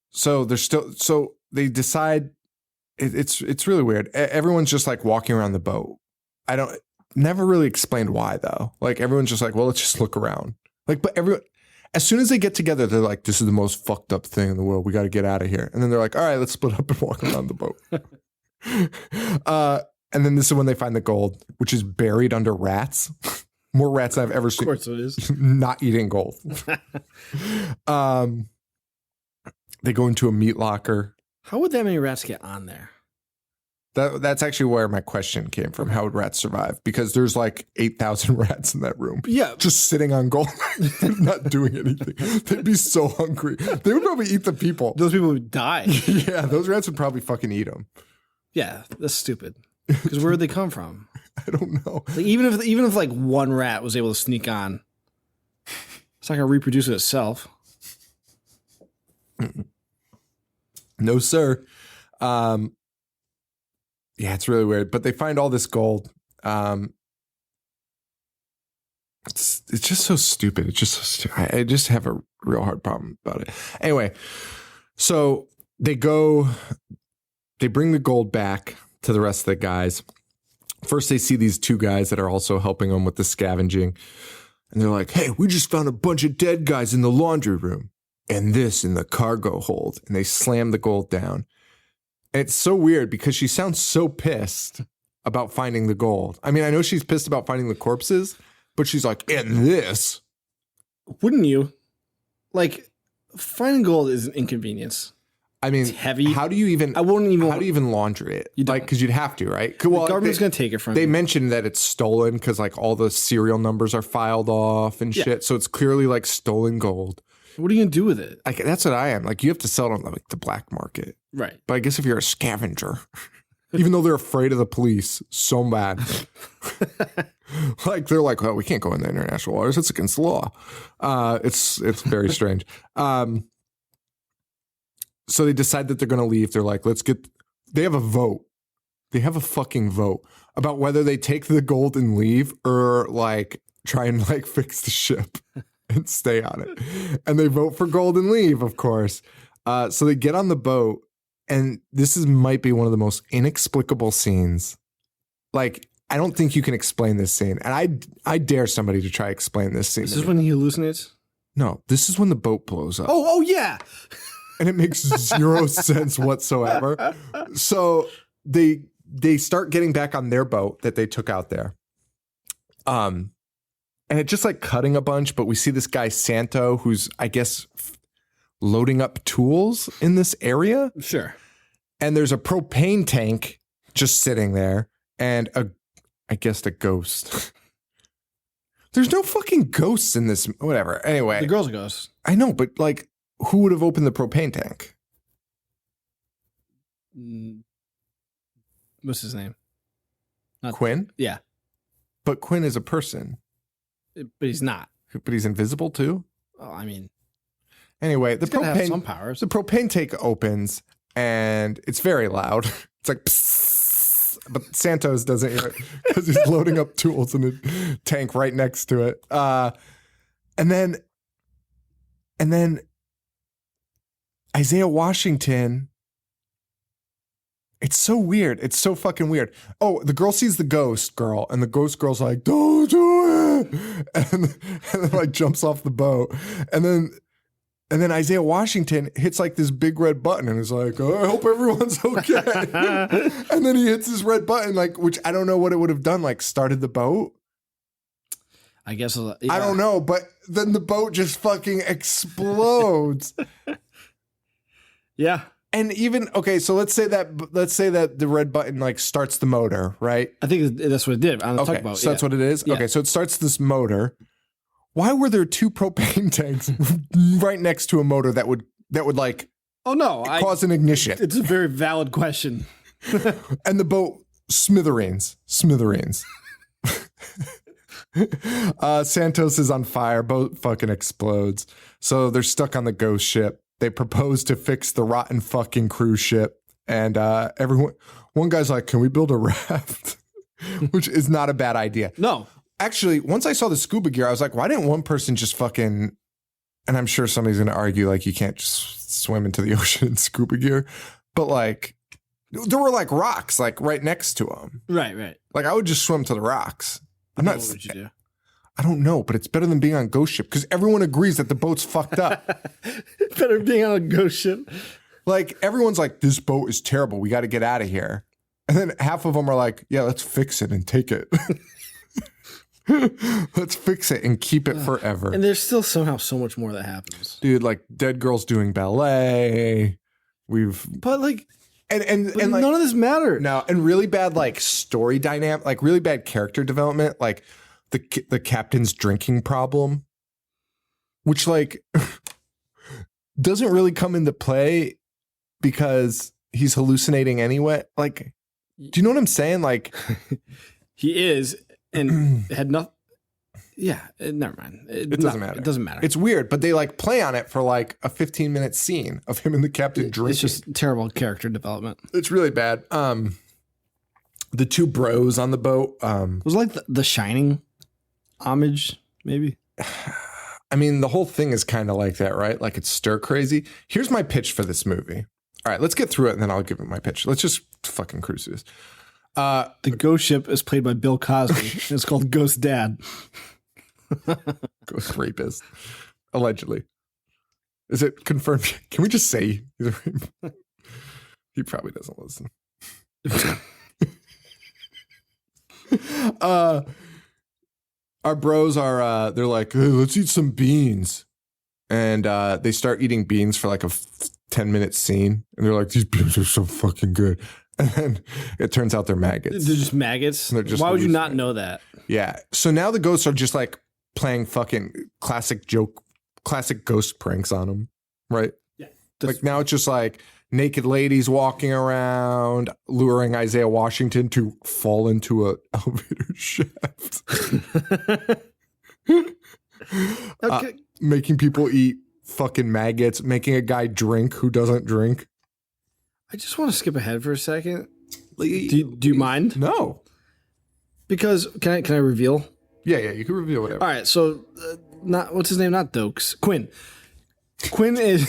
So they decide it's really weird. Everyone's just like walking around the boat. Never really explained why though. Like everyone's just like, well, let's just look around. Like, but everyone, as soon as they get together, they're like, this is the most fucked up thing in the world. We got to get out of here. And then they're like, all right, let's split up and walk around the boat. And then this is when they find the gold, which is buried under rats. More rats than I've ever seen. Of course it is. Not eating gold. They go into a meat locker. How would that many rats get on there? That's actually where my question came from. How would rats survive? Because there's like 8,000 rats in that room. Yeah. Just sitting on gold, not doing anything. They'd be so hungry. They would probably eat the people. Those people would die. Yeah, those rats would probably fucking eat them. Yeah, that's stupid. Because where would they come from? I don't know. Like even if like one rat was able to sneak on, it's not gonna reproduce itself. No, sir. Yeah, it's really weird. But they find all this gold. It's just so stupid. It's just so stupid. I just have a real hard problem about it. Anyway, so they bring the gold back to the rest of the guys. First, they see these two guys that are also helping them with the scavenging. And they're like, hey, we just found a bunch of dead guys in the laundry room and this in the cargo hold. And they slam the gold down. And it's so weird because she sounds so pissed about finding the gold. I mean, I know she's pissed about finding the corpses, but she's like, and this. Wouldn't you? Like, finding gold is an inconvenience. I mean, it's heavy. How do you even? I wouldn't even. How do you even launder it? You like, because you'd have to, right? Well, the government's going to take it from you. They mentioned that it's stolen because like all the serial numbers are filed off and shit. So it's clearly like stolen gold. What are you going to do with it? Like that's what I am. Like you have to sell it on like the black market, right? But I guess if you're a scavenger, even though they're afraid of the police so bad, like they're like, well, we can't go in the international waters. It's against the law. It's very strange. So they decide that they're going to leave. They're like, they have a vote. They have a fucking vote about whether they take the gold and leave or like try and like fix the ship and stay on it. And they vote for gold and leave, of course. So they get on the boat and might be one of the most inexplicable scenes. Like, I don't think you can explain this scene. And I dare somebody to try to explain this scene. This is when he hallucinates? No, this is when the boat blows up. Oh yeah. And it makes zero sense whatsoever. So they start getting back on their boat that they took out there. And it's just like cutting a bunch, but we see this guy Santo who's, I guess, loading up tools in this area. Sure. And there's a propane tank just sitting there and I guess a ghost. There's no fucking ghosts in this. Whatever. Anyway. The girl's a ghost. I know, but like, who would have opened the propane tank? What's his name? Quinn? Yeah. But Quinn is a person. But he's not. But he's invisible too? Oh, I mean. Anyway, the have some powers. The propane tank opens and it's very loud. It's like psst, but Santos doesn't hear it because he's loading up tools in a tank right next to it. And then Isaiah Washington. It's so weird. It's so fucking weird. Oh, the girl sees the ghost girl, and the ghost girl's like, "Don't do it," and then like jumps off the boat, and then Isaiah Washington hits like this big red button, and is like, "Oh, I hope everyone's okay." And then he hits this red button, like, which I don't know what it would have done, like started the boat. I guess yeah. I don't know, but then the boat just fucking explodes. Yeah. And even okay, so let's say that the red button like starts the motor, right? I think that's what it did on the tugboat. So that's what it is. Yeah. Okay, so it starts this motor. Why were there two propane tanks right next to a motor that would like cause an ignition? It's a very valid question. And the boat smithereens. Santos is on fire. Boat fucking explodes. So they're stuck on the ghost ship. They propose to fix the rotten fucking cruise ship. And one guy's like, can we build a raft? Which is not a bad idea. No. Actually, once I saw the scuba gear, I was like, why didn't one person just fucking, and I'm sure somebody's going to argue like you can't just swim into the ocean in scuba gear. But like, there were like rocks like right next to them. Right. Like I would just swim to the rocks. What would you do? I don't know, but it's better than being on ghost ship because everyone agrees that the boat's fucked up. Better being on a ghost ship. Like everyone's like, this boat is terrible. We got to get out of here. And then half of them are like, yeah, let's fix it and take it. Let's fix it and keep it forever. And there's still somehow so much more that happens. Dude, like dead girls doing ballet. But like, and like none of this mattered. no, and really bad like story dynamic, like really bad character development, like the captain's drinking problem, which like doesn't really come into play because he's hallucinating anyway. Like, do you know what I'm saying? Like, he is, and had nothing. Yeah, never mind. It doesn't matter. It doesn't matter. It's weird, but they like play on it for like a 15-minute scene of him and the captain drinking. It's just terrible character development. It's really bad. The two bros on the boat. It was like the Shining homage, maybe. I mean, the whole thing is kind of like that, right? Like it's stir crazy. Here's my pitch for this movie. All right, let's get through it and then I'll give it my pitch. Let's just fucking cruise through this. The ghost ship is played by Bill Cosby. It's called Ghost Dad. Ghost rapist, allegedly. Is it confirmed? Can we just say he's a rapist? He probably doesn't listen. Our bros are they're like, hey, let's eat some beans, and they start eating beans for like a 10-minute scene, and they're like, these beans are so fucking good, and then it turns out they're maggots. They're just maggots. Why would you not know that? Yeah. So now the ghosts are just like playing fucking classic ghost pranks on them, right? Yeah. Like now it's just like naked ladies walking around, luring Isaiah Washington to fall into a elevator shaft. Okay. Making people eat fucking maggots, making a guy drink who doesn't drink. I just want to skip ahead for a second. Do you mind? No. Because can I reveal? Yeah, you can reveal whatever. All right, so not what's his name? Not Dokes. Quinn. Quinn is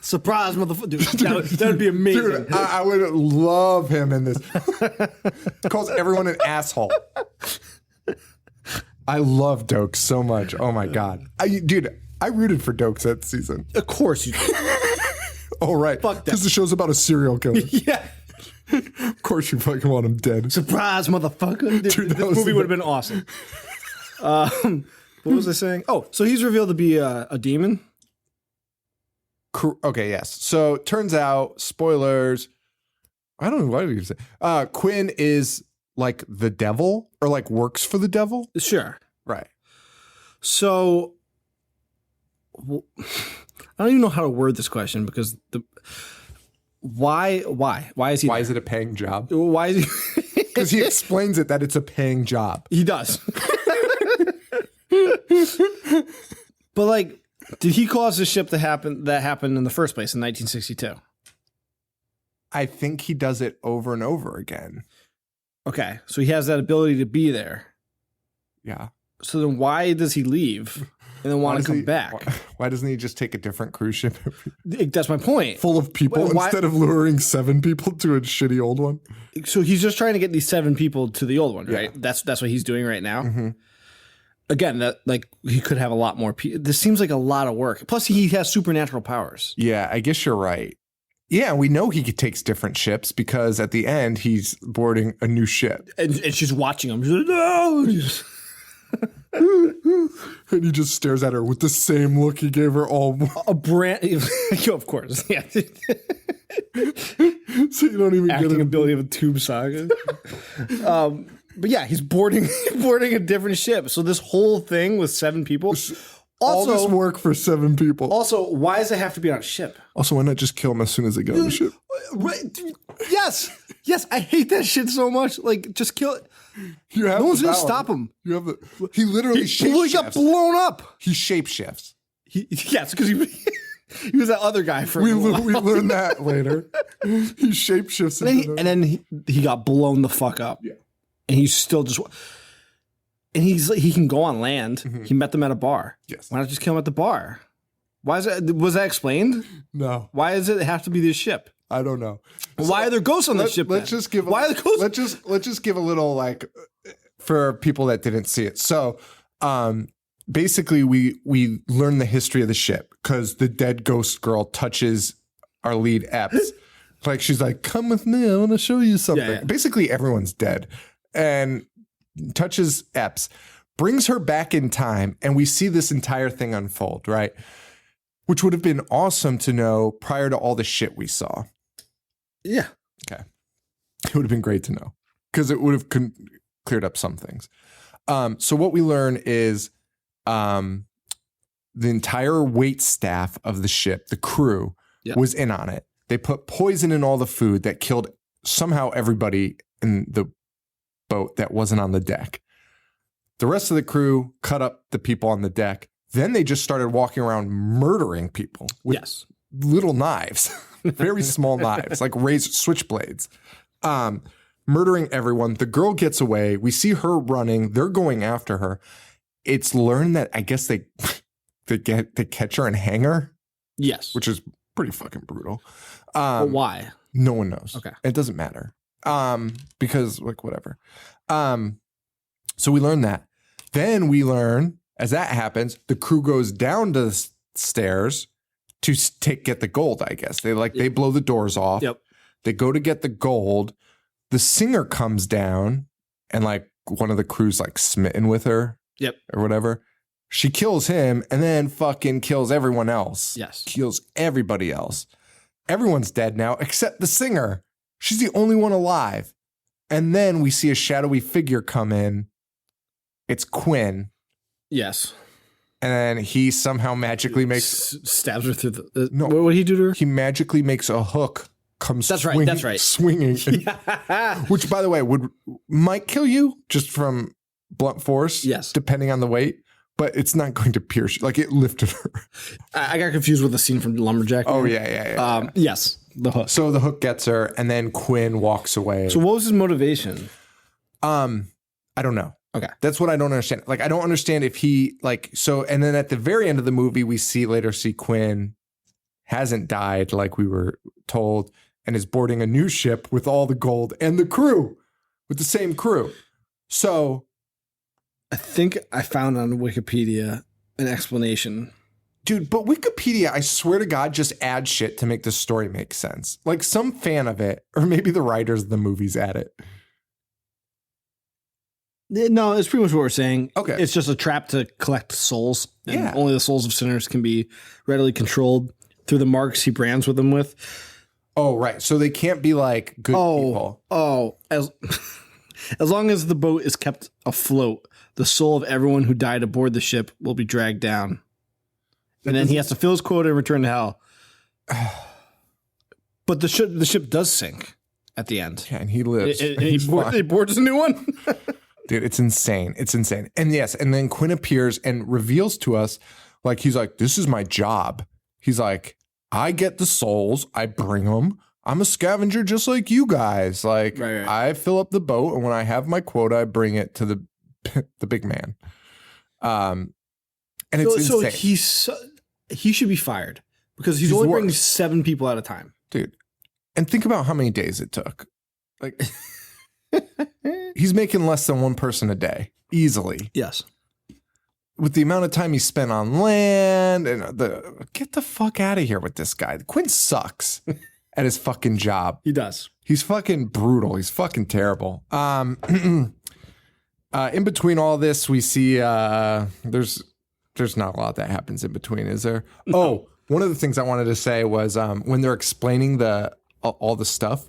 surprise, motherfucker. Dude, that would be amazing. Dude, I would love him in this. Calls everyone an asshole. I love Dokes so much. Oh my god, dude, I rooted for Dokes that season. Of course you did. Oh right, because the show's about a serial killer. Yeah. Of course you fucking want him dead. Surprise, motherfucker. Dude, this movie would have been awesome. What was I saying? Oh, so he's revealed to be a demon? Okay, yes. So turns out, spoilers, I don't know why did you say. Quinn is like the devil or like works for the devil? Sure. Right. So I don't even know how to word this question because why is he Why there? is it a paying job? Why is he? Because he explains it that it's a paying job. He does. But like, did he cause the ship that happened in the first place in 1962? I think he does it over and over again. Okay, so he has that ability to be there. Yeah. So then why does he leave and then want to come back? Why doesn't he just take a different cruise ship That's my point. full of people instead of luring 7 people to a shitty old one? So he's just trying to get these 7 people to the old one, right? Yeah. That's what he's doing right now. Mm-hmm. Again, that like he could have a lot more people. This seems like a lot of work. Plus, he has supernatural powers. Yeah, I guess you're right. Yeah, we know he takes different ships because at the end he's boarding a new ship. And she's watching him. She's like, no! And he just stares at her with the same look he gave her all. A brand, of course, yeah. So you don't even Acting get it. ability of a tube saga. But yeah, he's boarding a different ship. So this whole thing with 7 people. All this work for 7 people. Also, why does it have to be on a ship? Also, why not just kill them as soon as they get on the ship? Right, yes, I hate that shit so much. Like, just kill it. You have No one's gonna power. stop him. You have he literally He got shapeshifts. blown up. He shapeshifts. Yes, because he was that other guy for We a while. learned that later. He shapeshifts. And then he got blown the fuck up. Yeah. And he's still just. And he can go on land. Mm-hmm. He met them at a bar. Yes. Why not just kill him at the bar? Why is that? Was that explained? No, Why does it have to be this ship? I don't know. Why are there ghosts on this ship? Let's then? just give. Why are the ghosts? Let's just give a little like for people that didn't see it. So, basically, we learn the history of the ship because the dead ghost girl touches our lead Epps. Like she's like, "Come with me. I want to show you something." Yeah. Basically, everyone's dead, and touches Epps, brings her back in time, and we see this entire thing unfold. Right, which would have been awesome to know prior to all the shit we saw. Yeah. Okay. It would have been great to know because it would have cleared up some things. So what we learn is the entire wait staff of the ship, the crew, was in on it. They put poison in all the food that killed somehow everybody in the boat that wasn't on the deck. The rest of the crew cut up the people on the deck. Then they just started walking around murdering people with little knives, very small knives, like razor switchblades, murdering everyone. The girl gets away. We see her running. They're going after her. It's learned that I guess they catch her and hang her. Yes. Which is pretty fucking brutal. But why? No one knows. Okay. It doesn't matter. Because like whatever. So we learn that. Then we learn as that happens, the crew goes down to the stairs to get the gold, I guess. They blow the doors off. Yep. They go to get the gold. The singer comes down and like one of the crew's like smitten with her. Yep. Or whatever. She kills him and then fucking kills everyone else. Yes. Kills everybody else. Everyone's dead now except the singer. She's the only one alive. And then we see a shadowy figure come in. It's Quinn. Yes. And then he somehow magically makes... Stabs her through the... No. What would he do to her? He magically makes a hook come swinging. That's right. Swinging. Which, by the way, might kill you just from blunt force. Yes. Depending on the weight. But it's not going to pierce you. Like, it lifted her. I got confused with the scene from Lumberjack. Oh, yeah. Yes, the hook. So the hook gets her, and then Quinn walks away. So what was his motivation? I don't know. Okay. That's what I don't understand. Like, I don't understand if he, like, so, and then at the very end of the movie, we see Quinn hasn't died like we were told, and is boarding a new ship with all the gold and the crew, with the same crew. So... I think I found on Wikipedia an explanation. Dude, but Wikipedia, I swear to God, just adds shit to make the story make sense. Like some fan of it, or maybe the writers of the movies add it. No, it's pretty much what we're saying. Okay. It's just a trap to collect souls. And Yeah. only the souls of sinners can be readily controlled through the marks he brands with them with. Oh, right. So they can't be like good people. As long as the boat is kept afloat, the soul of everyone who died aboard the ship will be dragged down. And then he has to fill his quota and return to hell. But the ship does sink at the end. Yeah, and he lives. And he boards a new one. Dude, it's insane. It's insane. And yes, and then Quinn appears and reveals to us, like, he's like, this is my job. He's like, I get the souls. I bring them. I'm a scavenger just like you guys. Like, Right. I fill up the boat, and when I have my quota, I bring it to the big man. And it's insane. So he should be fired because he's only bringing 7 people at a time. Dude. And think about how many days it took. Like, he's making less than one person a day, easily. Yes. With the amount of time he spent on land and get the fuck out of here with this guy. Quinn sucks at his fucking job. He does. He's fucking brutal. He's fucking terrible. In between all this, we see there's not a lot that happens in between, is there? No. Oh, one of the things I wanted to say was when they're explaining all the stuff,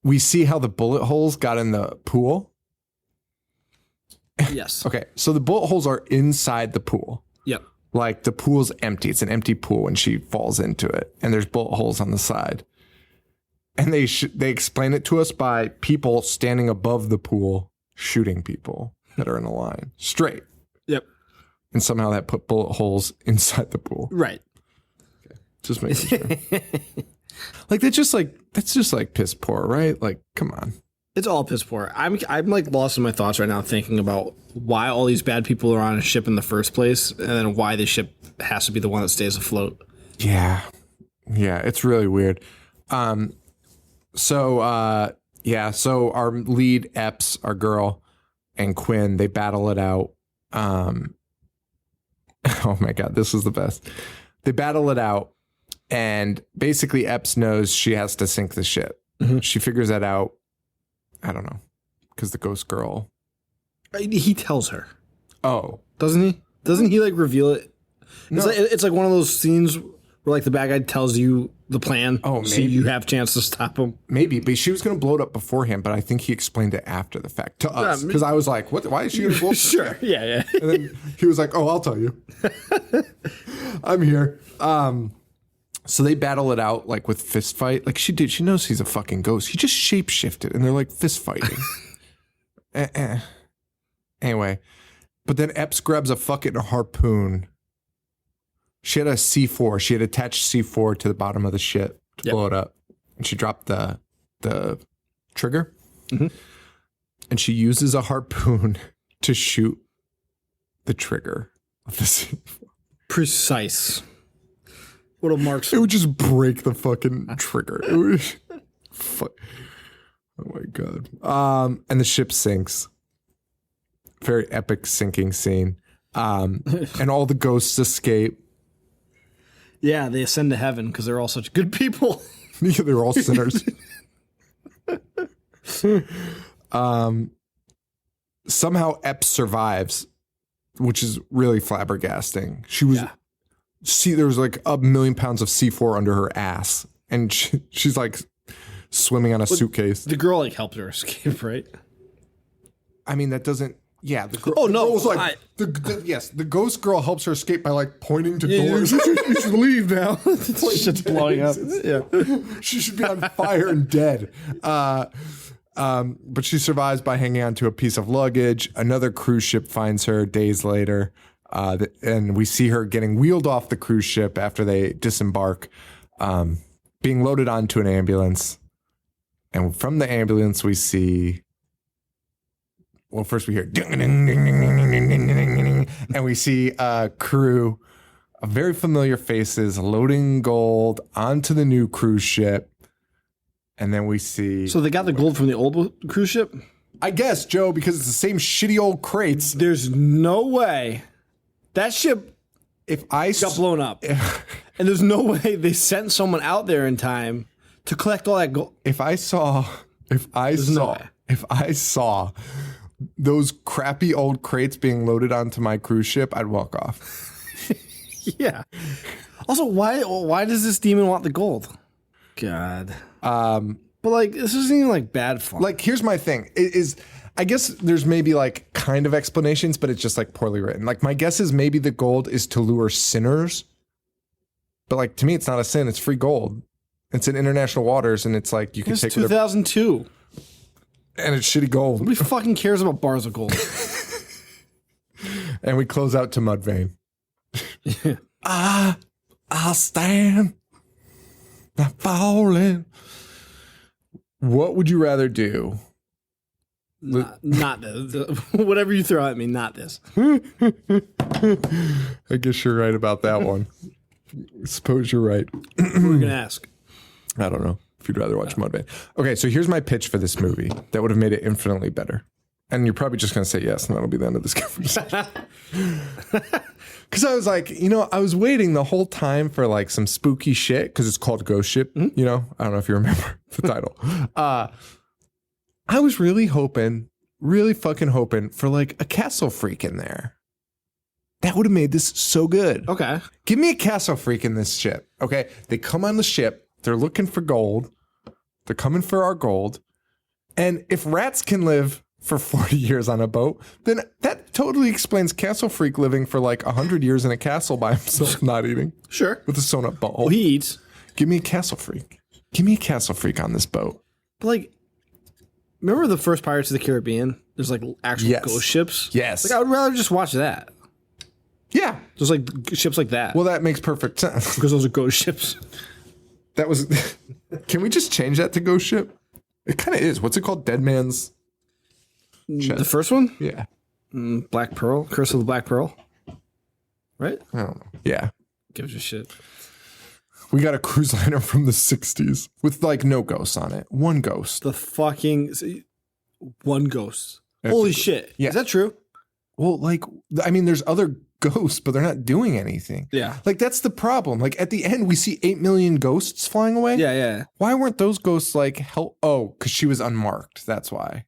we see how the bullet holes got in the pool. Yes. Okay, so the bullet holes are inside the pool. Yep. Like the pool's empty. It's an empty pool when she falls into it, and there's bullet holes on the side. And they explain it to us by people standing above the pool shooting people that are in a line straight. Yep. And somehow that put bullet holes inside the pool. Right. Okay. Just making sure. Like that's just like piss poor, right? Like, come on. It's all piss poor. I'm like lost in my thoughts right now thinking about why all these bad people are on a ship in the first place and then why the ship has to be the one that stays afloat. Yeah. Yeah, it's really weird. So our lead Epps, our girl, and Quinn, they battle it out. Oh my God, this was the best. They battle it out, and basically Epps knows she has to sink the ship. Mm-hmm. She figures that out. I don't know, because the ghost girl. He tells her. Oh. Doesn't he? Doesn't he like reveal it? No. It's like one of those scenes Where like the bad guy tells you the plan, Oh, so maybe. you have a chance to stop him. Maybe, but she was going to blow it up beforehand, but I think he explained it after the fact to us. Because I was like, what? Why is she going to blow up? Sure, yeah. And then he was like, oh, I'll tell you. I'm here. So they battle it out like with fist fight. Like she did. She knows he's a fucking ghost. He just shapeshifted and they're like fist fighting. Anyway, but then Epps grabs a fucking harpoon. She had a C4. She had attached C4 to the bottom of the ship to blow it up. And she dropped the trigger. Mm-hmm. And she uses a harpoon to shoot the trigger of the C4. Precise. What a marks. It would just break the fucking trigger. It would, oh my God. And the ship sinks. Very epic sinking scene. And all the ghosts escape. Yeah, they ascend to heaven because they're all such good people. Yeah, they're all sinners. Somehow Epps survives, which is really flabbergasting. She was there was like 1 million pounds of C4 under her ass, and she's like swimming on a suitcase. The girl like helped her escape, right? I mean, that doesn't. Yeah, the girl. Oh no! The girl's like the ghost girl helps her escape by like pointing to doors. You should leave now. Shit's blowing up. Yeah, she should be on fire and dead. But she survives by hanging on to a piece of luggage. Another cruise ship finds her days later, and we see her getting wheeled off the cruise ship after they disembark, being loaded onto an ambulance. And from the ambulance, we see. Well, first we hear ding, ding, ding, ding, ding, ding, ding, ding, ding, ding, and we see a crew of very familiar faces loading gold onto the new cruise ship. And then we see. So they got the gold from the old cruise ship? I guess, Joe, because it's the same shitty old crates. There's no way that ship got blown up. And there's no way they sent someone out there in time to collect all that gold. If I saw those crappy old crates being loaded onto my cruise ship, I'd walk off. Yeah. Also, why does this demon want the gold? God. But like, this isn't even like bad fun. Like, here's my thing. I guess there's maybe like kind of explanations, but it's just like poorly written. Like, my guess is maybe the gold is to lure sinners. But like, to me, it's not a sin. It's free gold. It's in international waters, and it's like you can take 2002. And it's shitty gold. Nobody fucking cares about bars of gold. And we close out to Mudvayne. I'll stand. Not falling. What would you rather do? Not this. Whatever you throw at me, not this. I guess you're right about that one. Suppose you're right. What are we going to ask? I don't know if you'd rather watch Mudvayne. Okay, so here's my pitch for this movie that would have made it infinitely better. And you're probably just going to say yes, and that'll be the end of this conversation. Because I was like, I was waiting the whole time for like some spooky shit because it's called Ghost Ship. I don't know if you remember the title. I was really fucking hoping for like a castle freak in there. That would have made this so good. Okay. Give me a castle freak in this ship. Okay. They come on the ship. They're looking for gold. They're coming for our gold. And if rats can live for 40 years on a boat, then that totally explains Castle Freak living for like 100 years in a castle by himself, not eating. Sure. With a sewn up bowl. Well, he eats. Give me a Castle Freak. Give me a Castle Freak on this boat. But like, remember the first Pirates of the Caribbean? There's like actual ghost ships. Yes. Like, I would rather just watch that. Yeah. There's like ships like that. Well, that makes perfect sense. Because those are ghost ships. That was. Can we just change that to Ghost Ship? It kind of is. What's it called? Dead Man's. Chest. The first one? Yeah. Black Pearl? Curse of the Black Pearl? Right? I don't know. Yeah. Gives a shit. We got a cruise liner from the 60s with like no ghosts on it. One ghost. The fucking. One ghost. Holy shit. Yeah. Is that true? Well, like, I mean, there's other ghosts, but they're not doing anything. Yeah. Like, that's the problem. Like, at the end, we see 8 million ghosts flying away. Yeah. Why weren't those ghosts like, hell? Oh, because she was unmarked. That's why.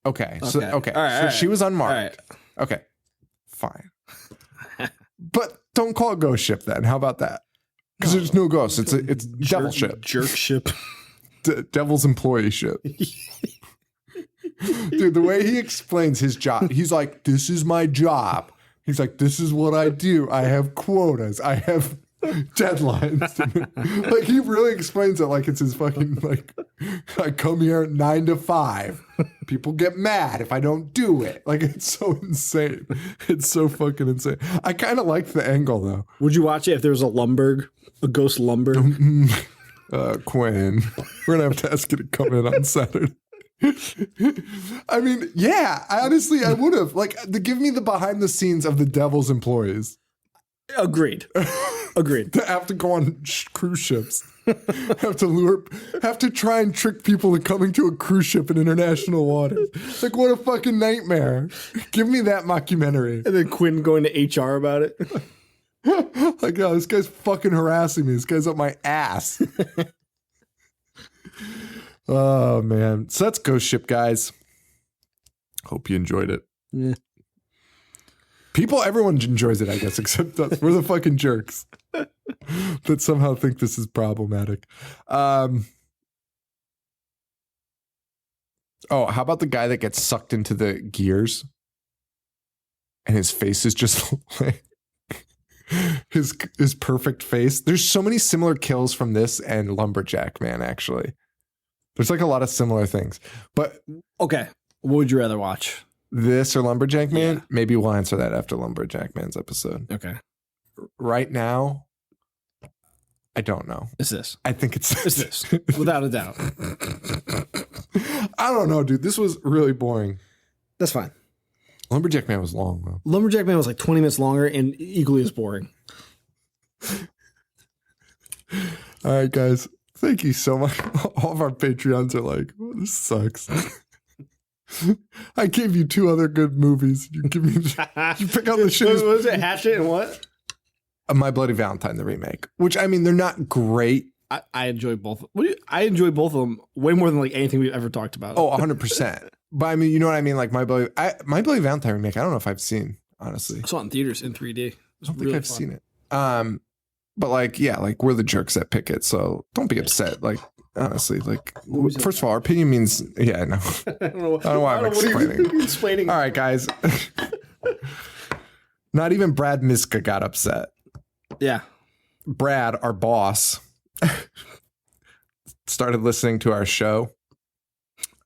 Okay. So, All right, she was unmarked. All right. Okay. Fine. But don't call it Ghost Ship then. How about that? Because there's no ghosts. It's devil ship. Jerk ship. Devil's employee ship. Dude, the way he explains his job, he's like, this is my job. He's like, this is what I do. I have quotas. I have deadlines. Like, he really explains it like it's his fucking, like, I come here at 9 to 5. People get mad if I don't do it. Like, it's so insane. It's so fucking insane. I kind of liked the angle, though. Would you watch it if there was a ghost Lumberg? Quinn, we're going to have to ask you to come in on Saturday. I mean, yeah, I would have. Like, give me the behind the scenes of the devil's employees. Agreed. To have to go on cruise ships, have to try and trick people into coming to a cruise ship in international waters. Like, what a fucking nightmare. Give me that mockumentary. And then Quinn going to HR about it. Like, oh, this guy's fucking harassing me. This guy's up my ass. Oh, man. So that's Ghost Ship, guys. Hope you enjoyed it. Yeah. Everyone enjoys it, I guess, except us. We're the fucking jerks that somehow think this is problematic. Oh, how about the guy that gets sucked into the gears and his face is just like his perfect face? There's so many similar kills from this and Lumberjack Man, actually. There's like a lot of similar things. But okay, what would you rather watch? This or Lumberjack Man? Yeah. Maybe we'll answer that after Lumberjack Man's episode. Okay. Right now, I don't know. It's this. I think it's this. Without a doubt. I don't know, dude. This was really boring. That's fine. Lumberjack Man was long, though. Lumberjack Man was like 20 minutes longer and equally as boring. All right, guys. Thank you so much. All of our Patreons are like, oh, this sucks. I gave you 2 other good movies. You give me, you pick out the shit. What was it? Hatchet and what? My Bloody Valentine, the remake. Which, I mean, they're not great. I enjoy both. I enjoy both of them way more than like anything we've ever talked about. Oh, 100%. But I mean, you know what I mean? Like My Bloody Valentine remake, I don't know if I've seen, honestly. I saw it in theaters in 3D. I don't think I've seen it. But like, yeah, like we're the jerks that pick it. So don't be upset. Like, honestly, like, first of all, our opinion means, yeah, no. I don't know why I'm explaining. All right, guys. Not even Brad Miska got upset. Yeah. Brad, our boss, started listening to our show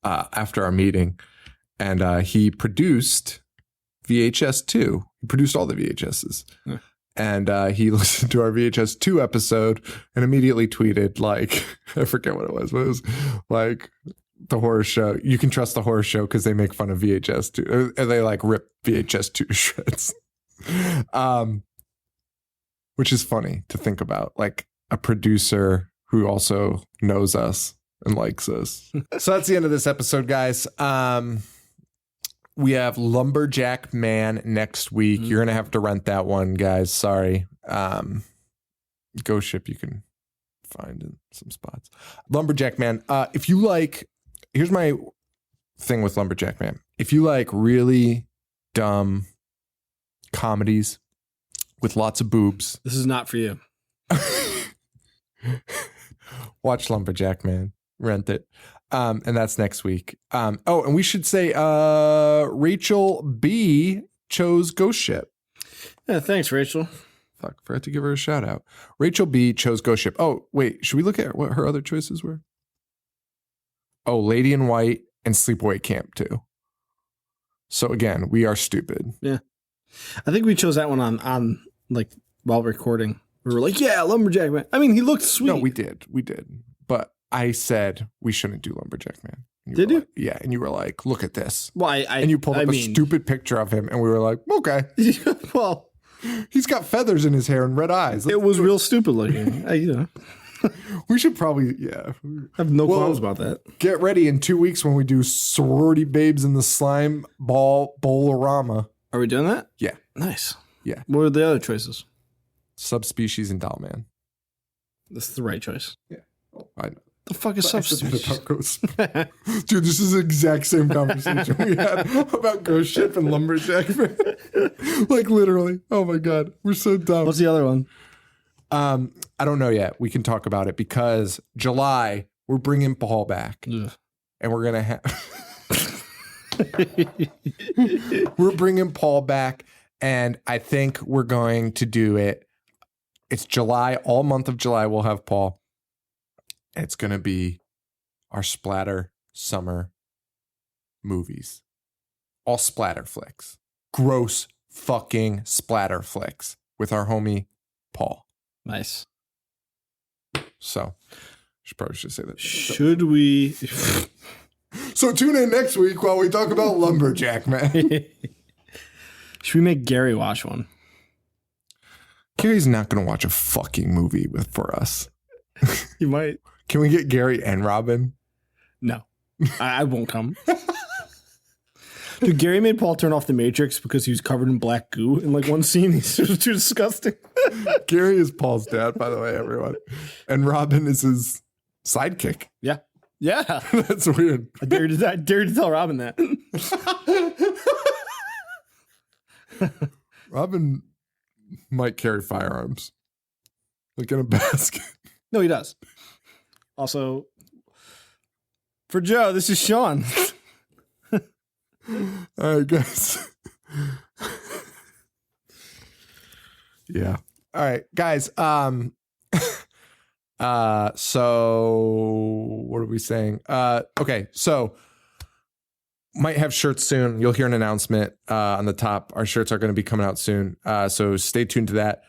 after our meeting, and he produced VHS 2. He produced all the VHSs. Yeah. And he listened to our VHS 2 episode and immediately tweeted, like, I forget what it was, but it was like the horror show. You can trust the horror show because they make fun of VHS 2. Or they like rip VHS 2 to shreds. Which is funny to think about. Like a producer who also knows us and likes us. So that's the end of this episode, guys. We have Lumberjack Man next week. You're going to have to rent that one, guys. Sorry. Ghost Ship you can find in some spots. Lumberjack Man. If you like, here's my thing with Lumberjack Man. If you like really dumb comedies with lots of boobs. This is not for you. Watch Lumberjack Man. Rent it. And that's next week. And we should say Rachel B chose Ghost Ship. Yeah, thanks, Rachel. Fuck, forgot to give her a shout out. Rachel B chose Ghost Ship. Oh, wait, should we look at what her other choices were? Oh, Lady in White and Sleepaway Camp 2. So again, we are stupid. Yeah. I think we chose that one on like while recording. We were like, yeah, Lumberjack Man. I mean, he looked sweet. No, we did. But I said we shouldn't do Lumberjack Man. Did you? Like, yeah, and you were like, look at this. Well, and you pulled up a stupid picture of him, and we were like, okay. Well, he's got feathers in his hair and red eyes. It was real stupid looking. We should probably, yeah. I have no qualms about that. Get ready in 2 weeks when we do Sorority Babes in the Slime Bowl-orama. Are we doing that? Yeah. Nice. Yeah. What are the other choices? Subspecies and Doll Man. That's the right choice. Yeah. Oh, I know. The fuck is subspecies? Dude, this is the exact same conversation we had about Ghost Ship and Lumberjack Man. Like literally. Oh my God. We're so dumb. What's the other one? I don't know yet. We can talk about it because July, we're bringing Paul back. Ugh. And we're going to have... we're bringing Paul back, and I think we're going to do it. It's July. All month of July, we'll have Paul. It's going to be our splatter summer movies. All splatter flicks. Gross fucking splatter flicks with our homie Paul. Nice. So, should say that. Should we? So tune in next week while we talk about Lumberjack Man. Should we make Gary watch one? Gary's not going to watch a fucking movie for us. You might. Can we get Gary and Robin? No, I won't come. Dude, Gary made Paul turn off the Matrix because he was covered in black goo in like one scene. He's just too disgusting. Gary is Paul's dad, by the way, everyone. And Robin is his sidekick. Yeah. Yeah. That's weird. I dare to tell Robin that. Robin might carry firearms. Like in a basket. No, he does. Also, for Joe, this is Sean. All right, guys. Yeah. All right, guys. So what are we saying? Okay, so might have shirts soon. You'll hear an announcement on the top. Our shirts are going to be coming out soon. So stay tuned to that.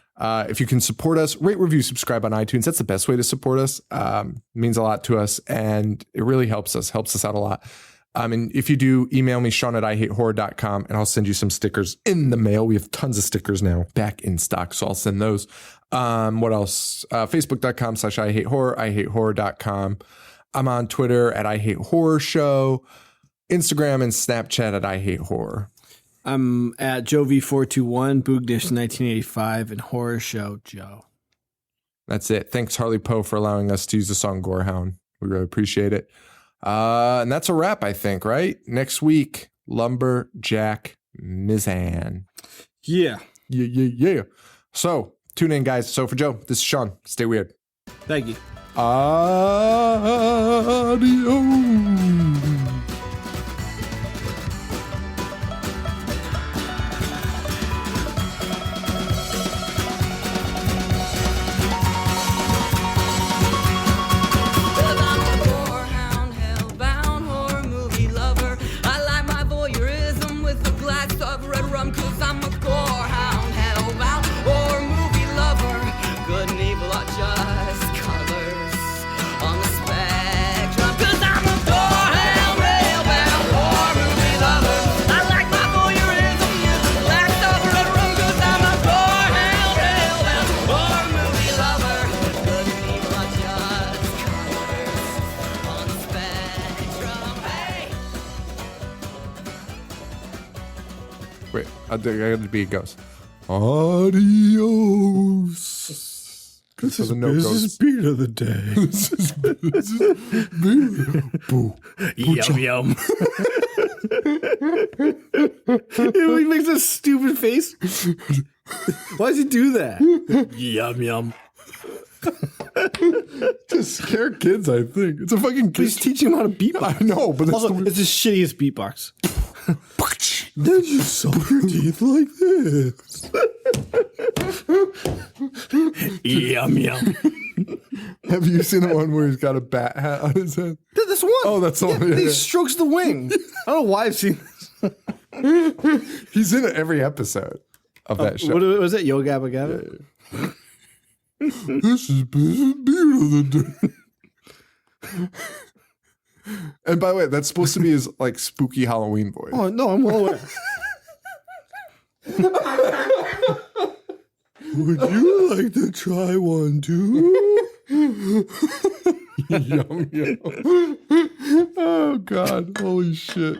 If you can support us, rate, review, subscribe on iTunes. That's the best way to support us. It means a lot to us, and it really helps us out a lot. And if you do, email me, Sean@IHateHorror.com, and I'll send you some stickers in the mail. We have tons of stickers now back in stock, so I'll send those. What else? Facebook.com/IHateHorror, IHateHorror.com. I'm on Twitter at IHateHorrorShow, Instagram and Snapchat at IHateHorror. I'm at JoeV421, Boogdish1985, and Horror Show Joe. That's it. Thanks, Harley Poe, for allowing us to use the song Gorehound. We really appreciate it. And that's a wrap, I think, right? Next week, Lumberjack Mizan. Yeah. Yeah. So, tune in, guys. So, for Joe, this is Sean. Stay weird. Thank you. Adios. Wait, I got to be a ghost. Adios. This is beat of the day. This is boo. Yum yum. He makes a stupid face. Why does he do that? Yum yum. To scare kids, I think. It's a fucking kid. He's teaching him how to beatbox. I know, but that's also, it's the shittiest beatbox. Then you suck your teeth like this. Yum yum. Have you seen the one where he's got a bat hat on his head? This one. Oh, that's the one. He strokes the wing. I don't know why I've seen this. He's in every episode of that show. What was it? Yo Gabba Gabba? Yeah. This is beautiful. And by the way, that's supposed to be his like spooky Halloween voice. Oh no, I'm well aware. Would you like to try one too? Yum yum. Oh God! Holy shit!